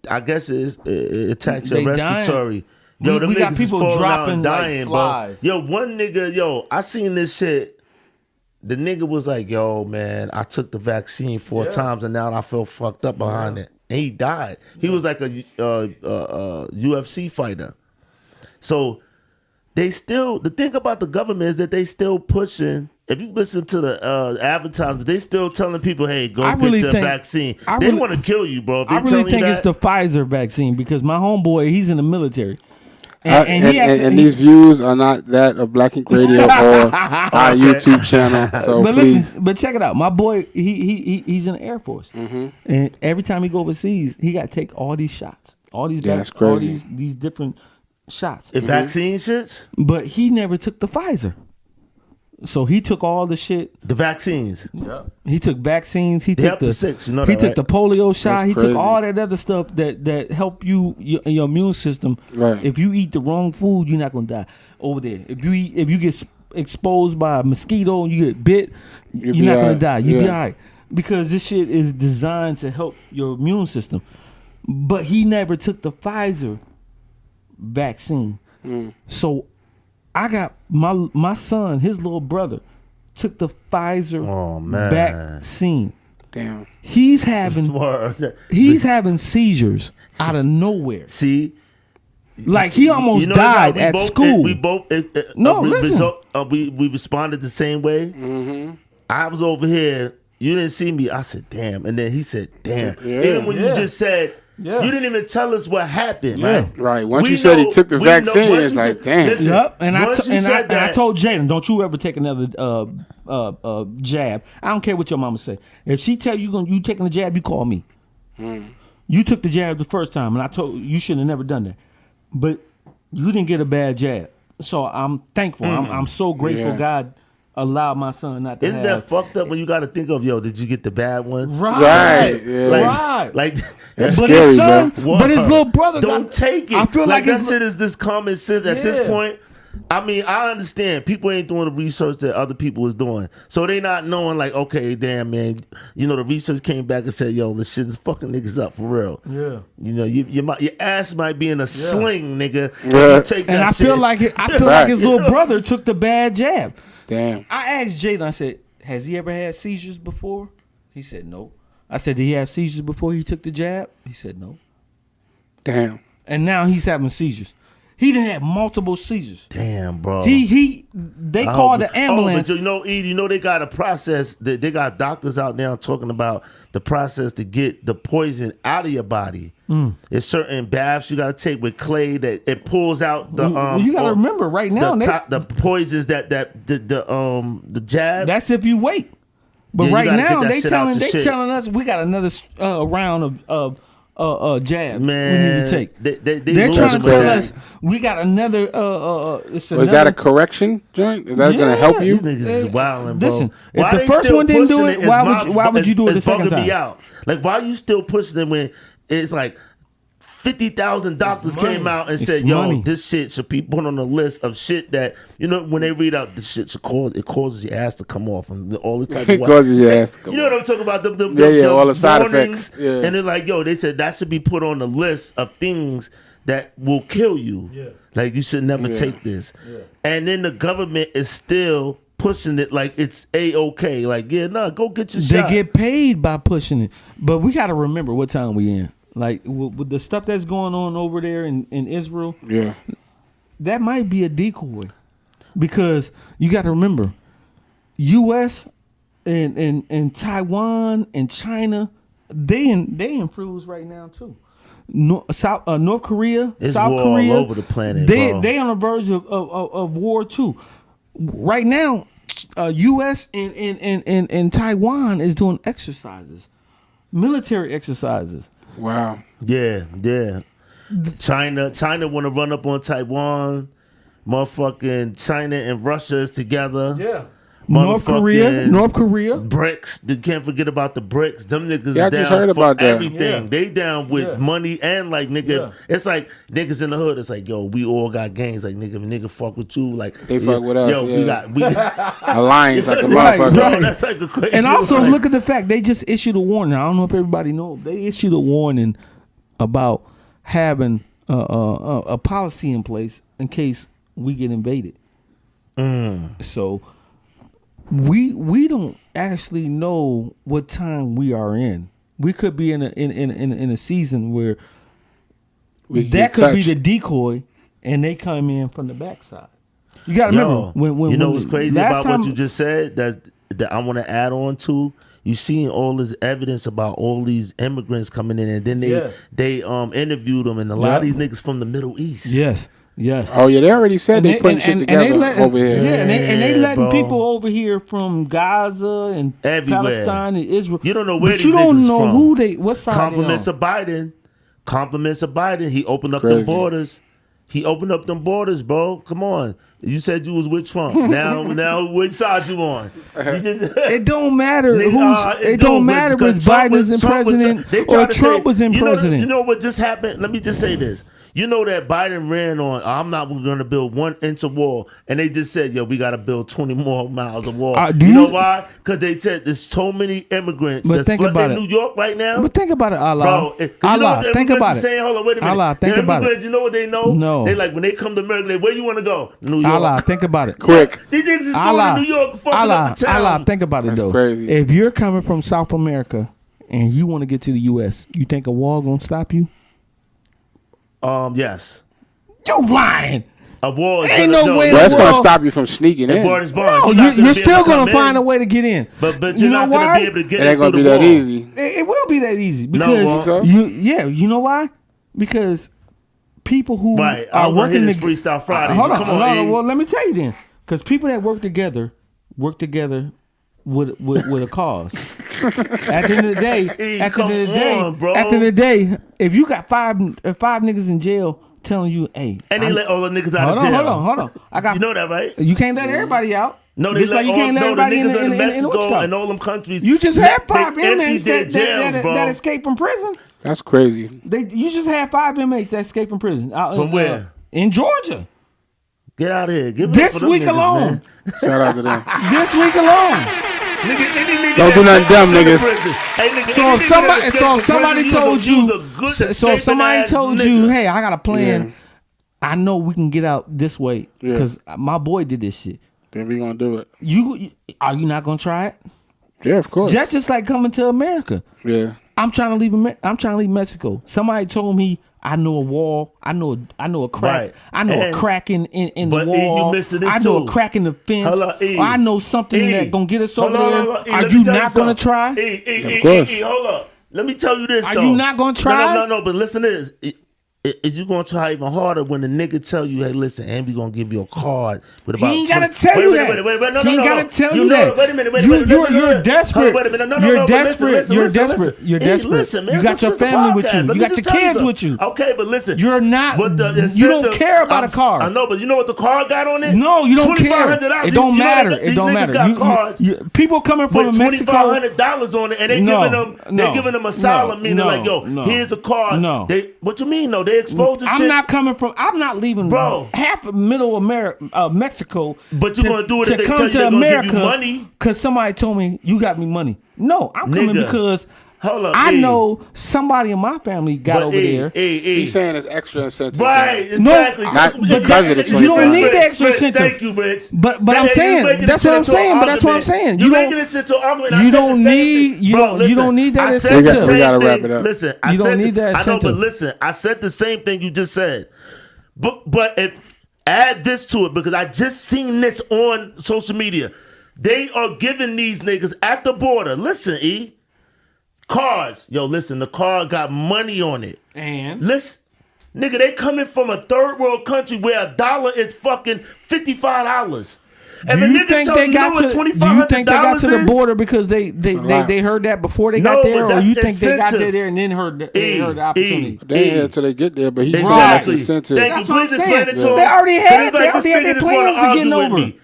I guess it attacks your respiratory. Yo, them we got niggas people is falling dropping out and dying, like flies. bro. Yo, one nigga, I seen this shit. The nigga was like, yo, man, I took the vaccine 4 times and now I feel fucked up behind it. And he died. He was like a UFC fighter. So they still, the thing about the government is that they still pushing. If you listen to the advertisement, they still telling people, hey, go get your vaccine. They want to kill you, bro. I really think it's the Pfizer vaccine because my homeboy, he's in the military. And these views are not that of Black Ink Radio or our YouTube channel. So but please. Listen, but check it out. My boy, he's in the Air Force, and every time he go overseas, he got to take all these shots, all these different shots, vaccine shits. But he never took the Pfizer. So he took all the shit. The vaccines. Yeah. He took vaccines. He took the 6. You know he that, took right? the polio shot. That's he crazy. took all that other stuff that help your immune system. Right. If you eat the wrong food, you're not gonna die over there. If you get exposed by a mosquito and you get bit, you're not gonna die. You'll be all right because this shit is designed to help your immune system. But he never took the Pfizer vaccine. So I got my son, his little brother, took the Pfizer vaccine. Damn. He's having seizures out of nowhere. See, like he almost died at school. We both we responded the same way. Mm-hmm. I was over here. You didn't see me. I said, "Damn," and then he said, "Damn." Even when you just said. Yeah. You didn't even tell us what happened, man. Right. Once you said he took the vaccine, it's like, damn. Listen, yep. And I told Jaden, don't you ever take another jab. I don't care what your mama say. If she tell you taking the jab, you call me. You took the jab the first time, and I told you shouldn't have never done that. But you didn't get a bad jab. So I'm thankful. I'm so grateful God allowed my son not to Isn't have. that fucked up when you got to think of, yo, did you get the bad one? Right. Like, like That's But scary, his son, bro. but his little brother don't take it. I feel like that his, shit is this common sense at this Yeah. point. I mean, I understand people ain't doing the research that other people is doing, so they not knowing like, okay, damn man, you know the research came back and said, yo, this shit is fucking niggas up for real. Yeah. You know, your ass might be in a sling, nigga. Yeah. You take that and I shit. feel like his little brother took the bad jab. Damn. I asked Jalen, I said, has he ever had seizures before? He said no. I said, did he have seizures before he took the jab? He said no. Damn. And now he's having seizures. He done had multiple seizures. Damn, bro. They called the ambulance. Oh, but you know they got a process. They got doctors out now talking about the process to get the poison out of your body. There's certain baths you got to take with clay that it pulls out the. You got to remember right now the poisons the jab. That's if you wait. But Yeah, you right gotta now get that they shit out your shit. telling us we got another round of jab Man, we need to take. They're Trying to tell crazy. us we got another. Was that a correction joint? Is that going to help you? These niggas is wilding, bro. Listen, Why if the they first still one didn't do pushing it, is why would you do it the it's second bugging me time? out. Like, why you still pushing them when it's like 50,000 doctors came out and It's said, "Yo, money. this shit should be put on a list of shit that when they read out this shit causes your ass to come off and all the type of It causes your ass to come You know what I'm talking about? all the side warnings. effects. Yeah. And they're like, yo, they said that should be put on the list of things that will kill you. Yeah. Like you should never take this. Yeah. And then the government is still pushing it like it's A-OK. Like, go get your They shot. get paid by pushing it, but we got to remember what time we in. Like with the stuff that's going on over there in Israel, Yeah. that might be a decoy, because you got to remember, U.S. and Taiwan and China, they in fruits right now too. North Korea, It's South war Korea, all over the planet, They bro. they on the verge of war too. Right now, U.S. and Taiwan is doing exercises, military exercises. Wow. Yeah. China want to run up on Taiwan. Motherfucking China and Russia is together. North Korea, BRICS. You can't forget about the BRICS. Them niggas Yeah, I is just down heard for about that. everything. Yeah. They down with Yeah. money and like nigga. Yeah. It's like niggas in the hood. It's like, yo, we all got gangs. Like nigga fuck with you. Like They fuck with us, Yo, yeah. we Alliance like a Right, motherfucker. right. That's like a crazy. And also like, look at the fact they just issued a warning. I don't know if everybody knows. They issued a warning about having a policy in place in case we get invaded. So we don't actually know what time we are in. We could be in a season where We that get could be touched. the decoy, and they come in from the backside. You got to Yo, remember when you know when what's crazy last about time, what you just said that I want to add on to. You seen all this evidence about all these immigrants coming in, and then they interviewed them, and a lot of these niggas from the Middle East. Yes. Oh yeah, they already said they putting shit together over here. Yeah, and they letting bro. people over here from Gaza and Everywhere. Palestine and Israel. You don't know where but these you don't niggas know from. who what side Compliments they of Biden. Compliments of Biden. He opened up Crazy. them borders. He opened up them borders, bro. Come on. You said you was with Trump. Now which side you on? You just, It don't matter Nigga, it don't matter because if Trump Biden's in Trump president they tried or to Trump say- was in you know, president. You know what just happened? Let me just say this. You know that Biden ran on, I'm not going to build 1 inch of wall. And they just said, yo, we got to build 20 more miles of wall. do you know you- why? Because they said there's so many immigrants But that's think flooding about in it. New York right now. But think about it, Allah. Bro, 'cause you know what the think immigrants about is it. saying? Hold on, wait a minute. Allah, think the about it. immigrants, you know what they know? No. They like, when they come to America, they, where you want to go? New York. Allah, think about it. Quick. These niggas is Allah, going to New York, fucking Allah, up the town. Allah, think about it That's though. crazy. If you're coming from South America and you want to get to the U.S., you think a wall gonna stop you? Yes. You lying. A wall is Ain't gonna no do way it. Well, that's gonna Well, stop you from sneaking The in. board is bond. No, not you're be still able to gonna come find in. a way to get in. But You you're know not gonna why? be able to get It ain't in through gonna be the that wall. easy. It will be that easy No, because well- you know why? Because people who Right. are I wanna working hear this to- Freestyle Friday. Hold on, Come on, hold E. well, let me tell you then. Because people that work together with a cause. At the end of the day, Hey, at the end of the come day, on, bro. at the end of the day, if you got five niggas in jail telling you, hey, And they let all the niggas out hold of jail. hold on. I got You know that, right? You can't let everybody out. No, they Just let like you all can't let the everybody niggas in the Mexico what and all them countries. you just let- had five they empty inmates their that bro. escaped from prison. That's crazy. You just had 5 inmates that escaped from prison. From where? In Georgia. Get out of here. Give it This up for them week niggas, alone. man. Shout out to them. This week alone. Nigga, any nigga Don't do that nothing dumb, escaped niggas. from prison. Hey, nigga, So any if nigga somebody, that so escaped if from somebody prison, told you was you, a good so if escaping somebody ass told nigga. you, hey, I got a plan. Yeah. I know we can get out this way Yeah. because my boy did this shit. Then we gonna do it. You are you not gonna try it? Yeah, of course. That's just like coming to America. Yeah. I'm trying to leave. I'm trying to leave Mexico. Somebody told me I know a wall. I know a crack. Right. I know And- a crack in the but, E, wall. you missing this I know too. a crack in the fence. Hold on, E. Or I know something E. that gonna get us Hold over on, there. hold on, E, Are let me you tell not gonna something. try? Of course. Hold up. Let me tell you this, Are though. you not gonna try? No, but listen to this. Is you gonna try even harder when the nigga tell you, hey, listen, and we gonna give you a card with about He ain't gotta 20 tell you wait, that. Wait, He ain't gotta tell you know, that. Wait a minute, You're desperate. Wait a minute, no, You're but desperate. listen, You're listen, desperate. listen. You're Hey, desperate. listen, man, You got it's your a family with podcast. you. Let You me got just your tell you kids something. with you. Okay, but listen, You're not. but the You don't incentive- care about a car. I know, but you know what the car got on it? No, you don't care. $2,500. It don't You know matter. that It these don't niggas matter. got cars People coming from with Mexico. $2,500 on it, and they No, giving them asylum, meaning no, like, yo, no, here's a car. no. What you mean? No, they exposed the shit. I'm not leaving Bro. half of middle America, Mexico. But you gonna do it if they come tell you to they gonna give you America money? because somebody told me you got me money. No, I'm coming Nigga. because Hold up, I E. know somebody in my family got over there. He's saying it's extra incentive. Right, there. exactly. Not But because of the you don't 25. need the Rich, extra Rich, incentive. Thank you, Rich. But That- I'm you're saying making that's this what I'm into saying. an But that's what I'm argument. saying. You're You making don't. this into an argument. I You said don't the same need- thing. you Bro, don't- you listen, don't need that I said incentive. the We same gotta wrap thing. it up. Listen, I You don't said need that I know, but incentive. listen, I said the same thing you just said. But if add this to it, because I just seen this on social media. They are giving these niggas at the border. Listen, E. Cars. Yo, listen, the car got money on it. And Listen, nigga, they coming from a third world country where a dollar is fucking $55. If a do you nigga think tell they you got know what to? Do you $2,500 think they got to the is? border because they lot. heard that before they No, got there, but or that's you think they got incentive. there and then heard the opportunity? They ain't here until they get there, but he's saying Exactly. that's incentive. Thank you. That's what I'm Please explain saying. it to him. They already had- 'Cause it's they this already had nigga their just wanna plans to argue getting with over. me.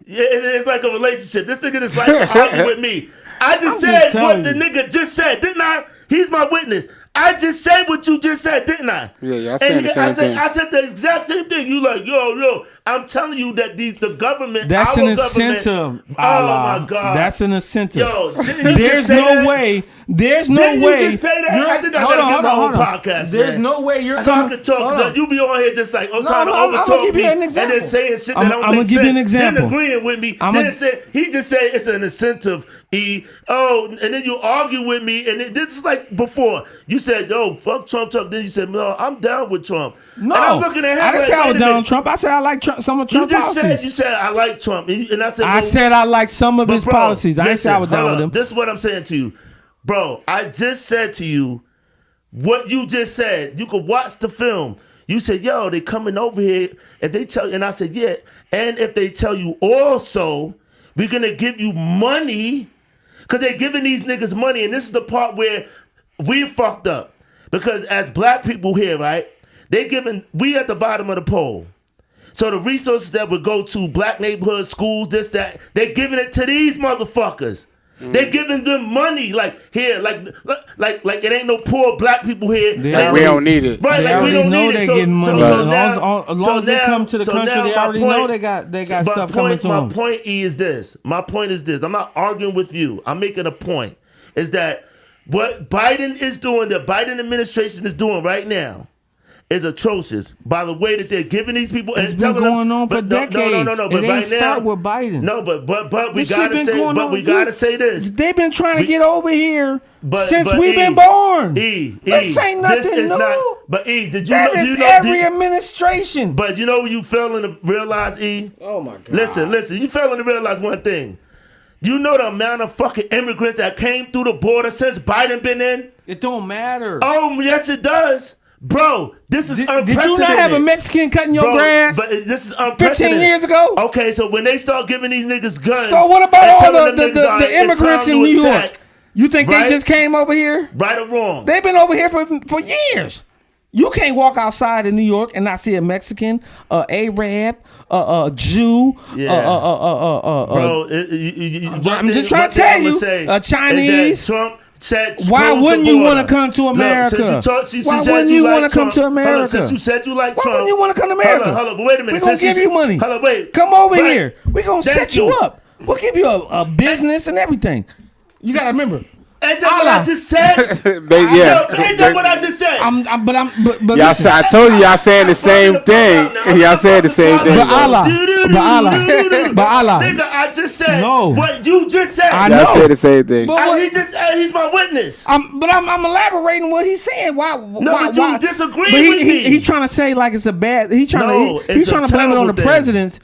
Yeah, it's like a relationship. This nigga just like to argue with me. I just I'm said just what telling the you. nigga just said, didn't I? He's my witness. I just said what you just said, didn't I? Yeah, y'all And saying the same thing. I said the exact same thing. You like, yo. I'm telling you that the government, That's our an government- incentive. Oh Allah. my God. That's an incentive. Yo, didn't he There's just say no that? way. There's no Didn't way. you just say that? you're- I think I hold gotta on, get hold my on, own hold on. podcast, There's man. no way you're So I coming. can talk. hold 'Cause on. you be on here just like, trying to I'm gonna overtalk give me you an and example. then saying shit that I'm don't gonna make give you sense. an example. Then agreeing with me. He just said it's an incentive. And then you argue with me, and this is like before. You said, yo, fuck Trump. Then you said, no, I'm down with Trump. No, and I'm looking at him I didn't like, say I wait was a down minute. with Trump. I said I like some of You Trump's just policies. said, you said, I like Trump. And I said, I well, said I like some of but his bro, policies. I didn't say I was listen, down hold with up. him. This is what I'm saying to you. Bro, I just said to you what you just said. You could watch the film. You said, yo, they coming over here. If they tell you, and I said, yeah. And if they tell you also, we're going to give you money, because they're giving these niggas money. And this is the part where we fucked up. Because as black people here, right, we at the bottom of the pole. So the resources that would go to black neighborhoods, schools, this, that, they're giving it to these motherfuckers. They're giving them money, like here, like it ain't no poor black people here. Like, we don't need it. Right, They like we already don't know need they it. getting money. So As now, long as they come to the country, now they my already know they got stuff coming to them. My point is this. My point is this. I'm not arguing with you. I'm making a point. Is that what Biden is doing, the Biden administration is doing right now, is atrocious. By the way that they're giving these people, It's and been telling going them, on for but decades. No. It But ain't right now, start with Biden. No, but we This shit gotta been say, going on. we gotta say this. They've been trying to get over here since but we've E, been born. This ain't nothing new. But E, did you That know? is every administration. But you know when you failing to realize, E? Oh my God. Listen, you failing to realize one thing. Do you know the amount of fucking immigrants that came through the border since Biden been in? It don't matter. Oh, yes it does. Bro, this is unprecedented. Did you not have a Mexican cutting your Bro, grass But this is unprecedented. 15 years ago? Okay, so when they start giving these niggas guns. So what about and all telling the them niggas, all right, it's immigrants time in to New attack. York? You think Right? they just came over here? Right or wrong? They've been over here for years. You can't walk outside in New York and not see a Mexican, Arab, a Jew, Bro, I'm just trying to tell you, a Chinese. Trump said, Why close wouldn't the you border. want to come to America? Look, since Why said wouldn't you like want to come Trump- to Hold on, America? since you said you like Why Trump. wouldn't you want to come to America? Hold on, but wait a minute. We're going to Since give you money. Hold on, wait. Come over Right. here. We're going to Thank set you you. up. We'll give you a business and everything. You got to remember. Ain't that what I just said? Ain't that what I just said? But Y'all, listen. I told you y'all saying the same thing. Y'all saying the same thing. But Allah. Nigga, I just said No. what you just said. I Y'all know. said the same thing. But He's my witness. I'm elaborating what he's saying. Why? But you disagree But with me. He's trying to say like it's a bad. He's trying No, to. He's it's a trying to blame it on the terrible thing. presidents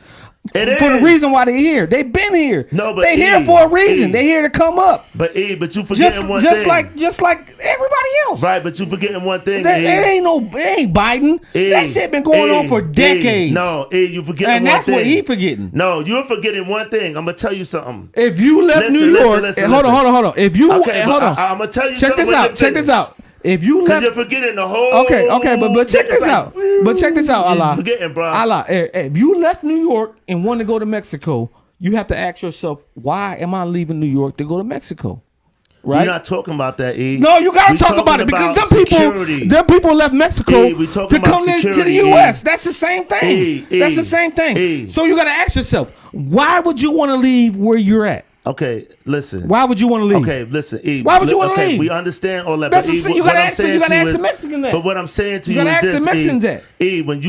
It for the is. reason why they're here. They've been here. No, but they here E, for a reason. E. They're here to come up. But you forgetting one thing. Just like everybody else. Right, but you forgetting one thing. It ain't Biden. That shit been going on for decades. No, you forgetting And one that's thing. what he forgetting. No, you're forgetting one thing. I'm gonna tell you something. If you left Listen, New York, listen, hold on. If you Okay, hold but on, I'm gonna tell you check something. this out. Check this out. If you Because left, you're forgetting the whole. okay, but check this out. But check this out, You're Allah. forgetting, bro. Allah, if you left New York and want to go to Mexico, you have to ask yourself, why am I leaving New York to go to Mexico? Right? We're not talking about that, E. No, you gotta We talk about talking it because about them people left Mexico E, we to talking about come to the security, U.S. E. That's the same thing. E, That's the same thing. E. So you gotta ask yourself, why would you want to leave where you're at? Okay, listen. Why would you want to leave? Okay, listen, E. Why would you wanna leave? We understand all that. That's but E, the thing. You what gotta I'm ask saying to you the is- Mexican that. But what I'm saying to You you gotta is ask the this, Mexicans that. E, when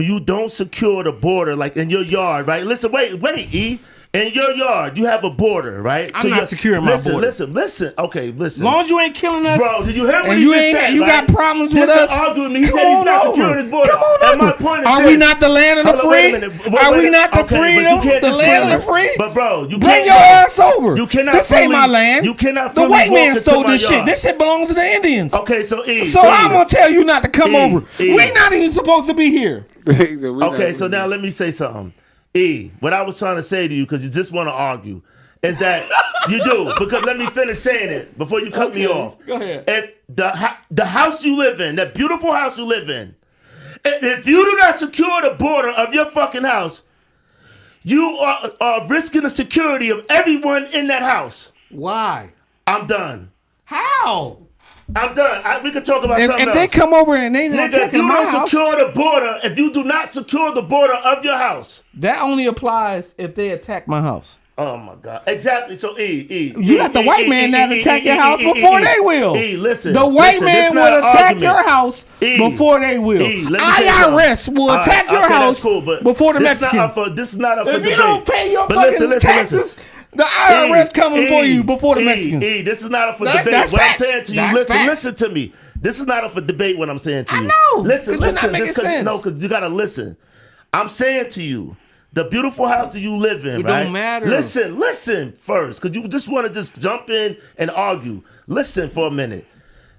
you don't secure the border, like in your yard, right? Listen, wait, E. In your yard, you have a border, right? I'm not securing my border. Listen. Okay, listen. As long as you ain't killing us, Bro, did you hear what and he you just ain't said? you right? got problems Just with us. to argue with me. He Come said he's on not over. securing his border. Come on And my over. point is Are this. we not the land of the Hold on, wait a free? minute. Are Wait we a- not the okay, but you freedom? can't The just land of freely- the free? But bro, you Bring can't your ass over. You cannot This ain't my freely- land. you cannot The freely white walk man into stole my this shit. yard. This shit belongs to the Indians. Okay, so E. So I'm gonna tell you not to come E, over. E. We not even supposed to be here. Okay, so now let me say something. E, what I was trying to say to you, because you just want to argue, is that you do. Because let me finish saying it before you cut me off. Go ahead. If the house you live in, that beautiful house you live in, if you do not secure the border of your fucking house, you are risking the security of everyone in that house. Why? I'm done. How? I'm done. We can talk about If something else. they come over and they not Nigga, if taking you my don't house, secure the border, if you do not secure the border of your house, that only applies if they attack my house. oh my God! Exactly. So You got the white man that attack your house before they will. Listen. The white man will attack your house E, before they will. let me say IRS something. will All right, attack your okay, house that's cool, but before the this is not Mexicans. up for- This is not up for If debate. you don't pay your But fucking taxes, the IRS coming for you before the Mexicans. This is not up for That- debate. that's What facts. I'm saying to you, That's listen facts. to me. This is not up for debate. What I'm saying to I you. know, Listen, 'cause you're not making just 'cause- sense. No, because you gotta listen. I'm saying to you, the beautiful house that you live in, It right? don't matter. Listen first, because you just want to just jump in and argue. Listen for a minute.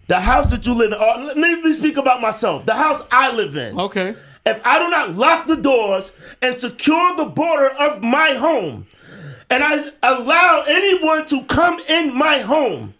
The house that you live in. Let me speak about myself. The house I live in. Okay. If I do not lock the doors and secure the border of my home, and I allow anyone to come in my home,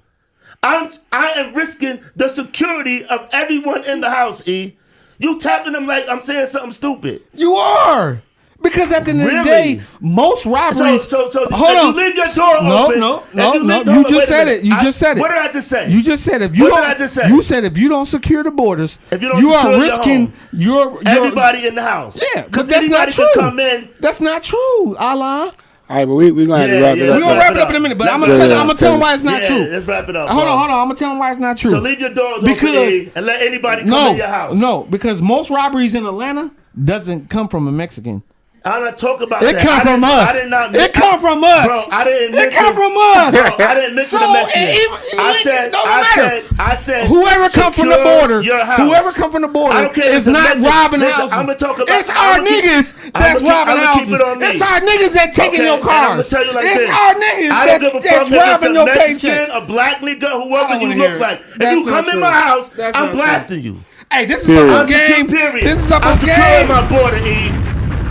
I am risking the security of everyone in the house, E. You tapping them like I'm saying something stupid. You are. Because at the end of the Really? day, most robberies. So hold if on. you leave your door No, open. no. if you leave- You hold on, just wait a said minute. it. You just said it. What did I just say? You just said if you What don't. did I just say? You said if you don't secure the borders, If you don't you are secure your risking home, your everybody in the house. Yeah, but because that's not anybody true. can come in. That's not true, Allah. All right, but we're going to have to Yeah, wrap yeah, it up. We're gonna wrap it up in a minute, but I'm gonna tell them why it's not Yeah, true. let's wrap it up. Hold bro. on. I'm gonna tell them why it's not true. So leave your doors Because- open, E, and let anybody come in your house. No, because most robberies in Atlanta doesn't come from a Mexican. I'm not talking about It that. come from us. I did not. It come from us. Bro, I didn't. It come from us. Bro, I didn't mention So, the Mexicans. even- I said. Whoever come from the secure border, your house. whoever come from the I border don't care if is it's a not Mexican. robbing Listen, houses. I'ma talk about- It's our I'ma keep- niggas that's robbing I'ma keep houses. it on me. It's our niggas that taking Okay, your and I'ma cars. tell you like It's this. our niggas I don't give a that's fuck if it's robbing a your Mexican, paycheck. a black nigga, I whoever don't you wanna look hear it. like. If That's you not come in true. my house, That's I'm not blasting you. Hey, this is Period. up on game. Period. This is up I'm on securing game. my border, E.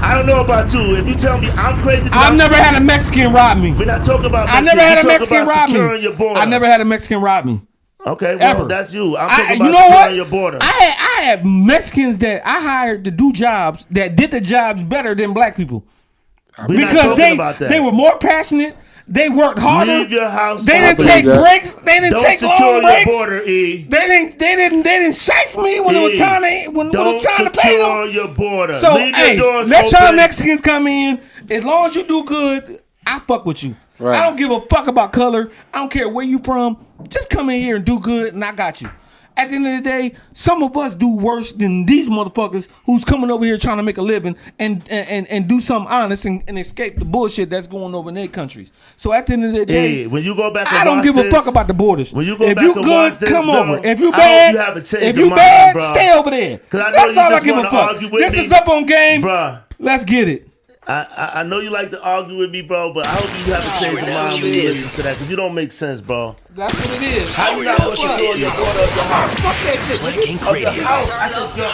I don't know about you. If you tell me I'm crazy, I've never had a Mexican rob me. We're not talking about I Mexican. never had a We're Mexican talking about rob securing me. your border. I never had a Mexican rob me. Okay, well, Ever. that's you. I'm talking You about know what? securing your border. I had Mexicans that I hired to do jobs that did the jobs better than black people. We're not Because talking about that. they were more passionate. They worked harder. Leave your house. They didn't open. take that. breaks. They didn't Don't take secure long your breaks. border, E. They didn't chase me when it was time to when it Don't was time to pay secure them. your border. So Leave hey, your doors let y'all open. Mexicans come in. As long as you do good, I fuck with you. Right. I don't give a fuck about color. I don't care where you from. Just come in here and do good, and I got you. At the end of the day, some of us do worse than these motherfuckers who's coming over here trying to make a living and do something honest and escape the bullshit that's going over in their countries. So at the end of the day, Hey, when you go back, I and don't watch give a this, fuck about the borders. When you go if back you and good, watch this, come bro, over. If you I bad, hope you have a change if of you mind, bad, bro. stay over there. 'Cause I know That's you all I just give a wanna fuck. argue with This me. is up on game. Bruh. Let's get it. I know you like to argue with me, bro, but I hope you have a change of mind when you listen to that, because you don't make sense, bro. That's what it is. How you not going to secure your border of your house? Fuck that shit. Black Ink Radio.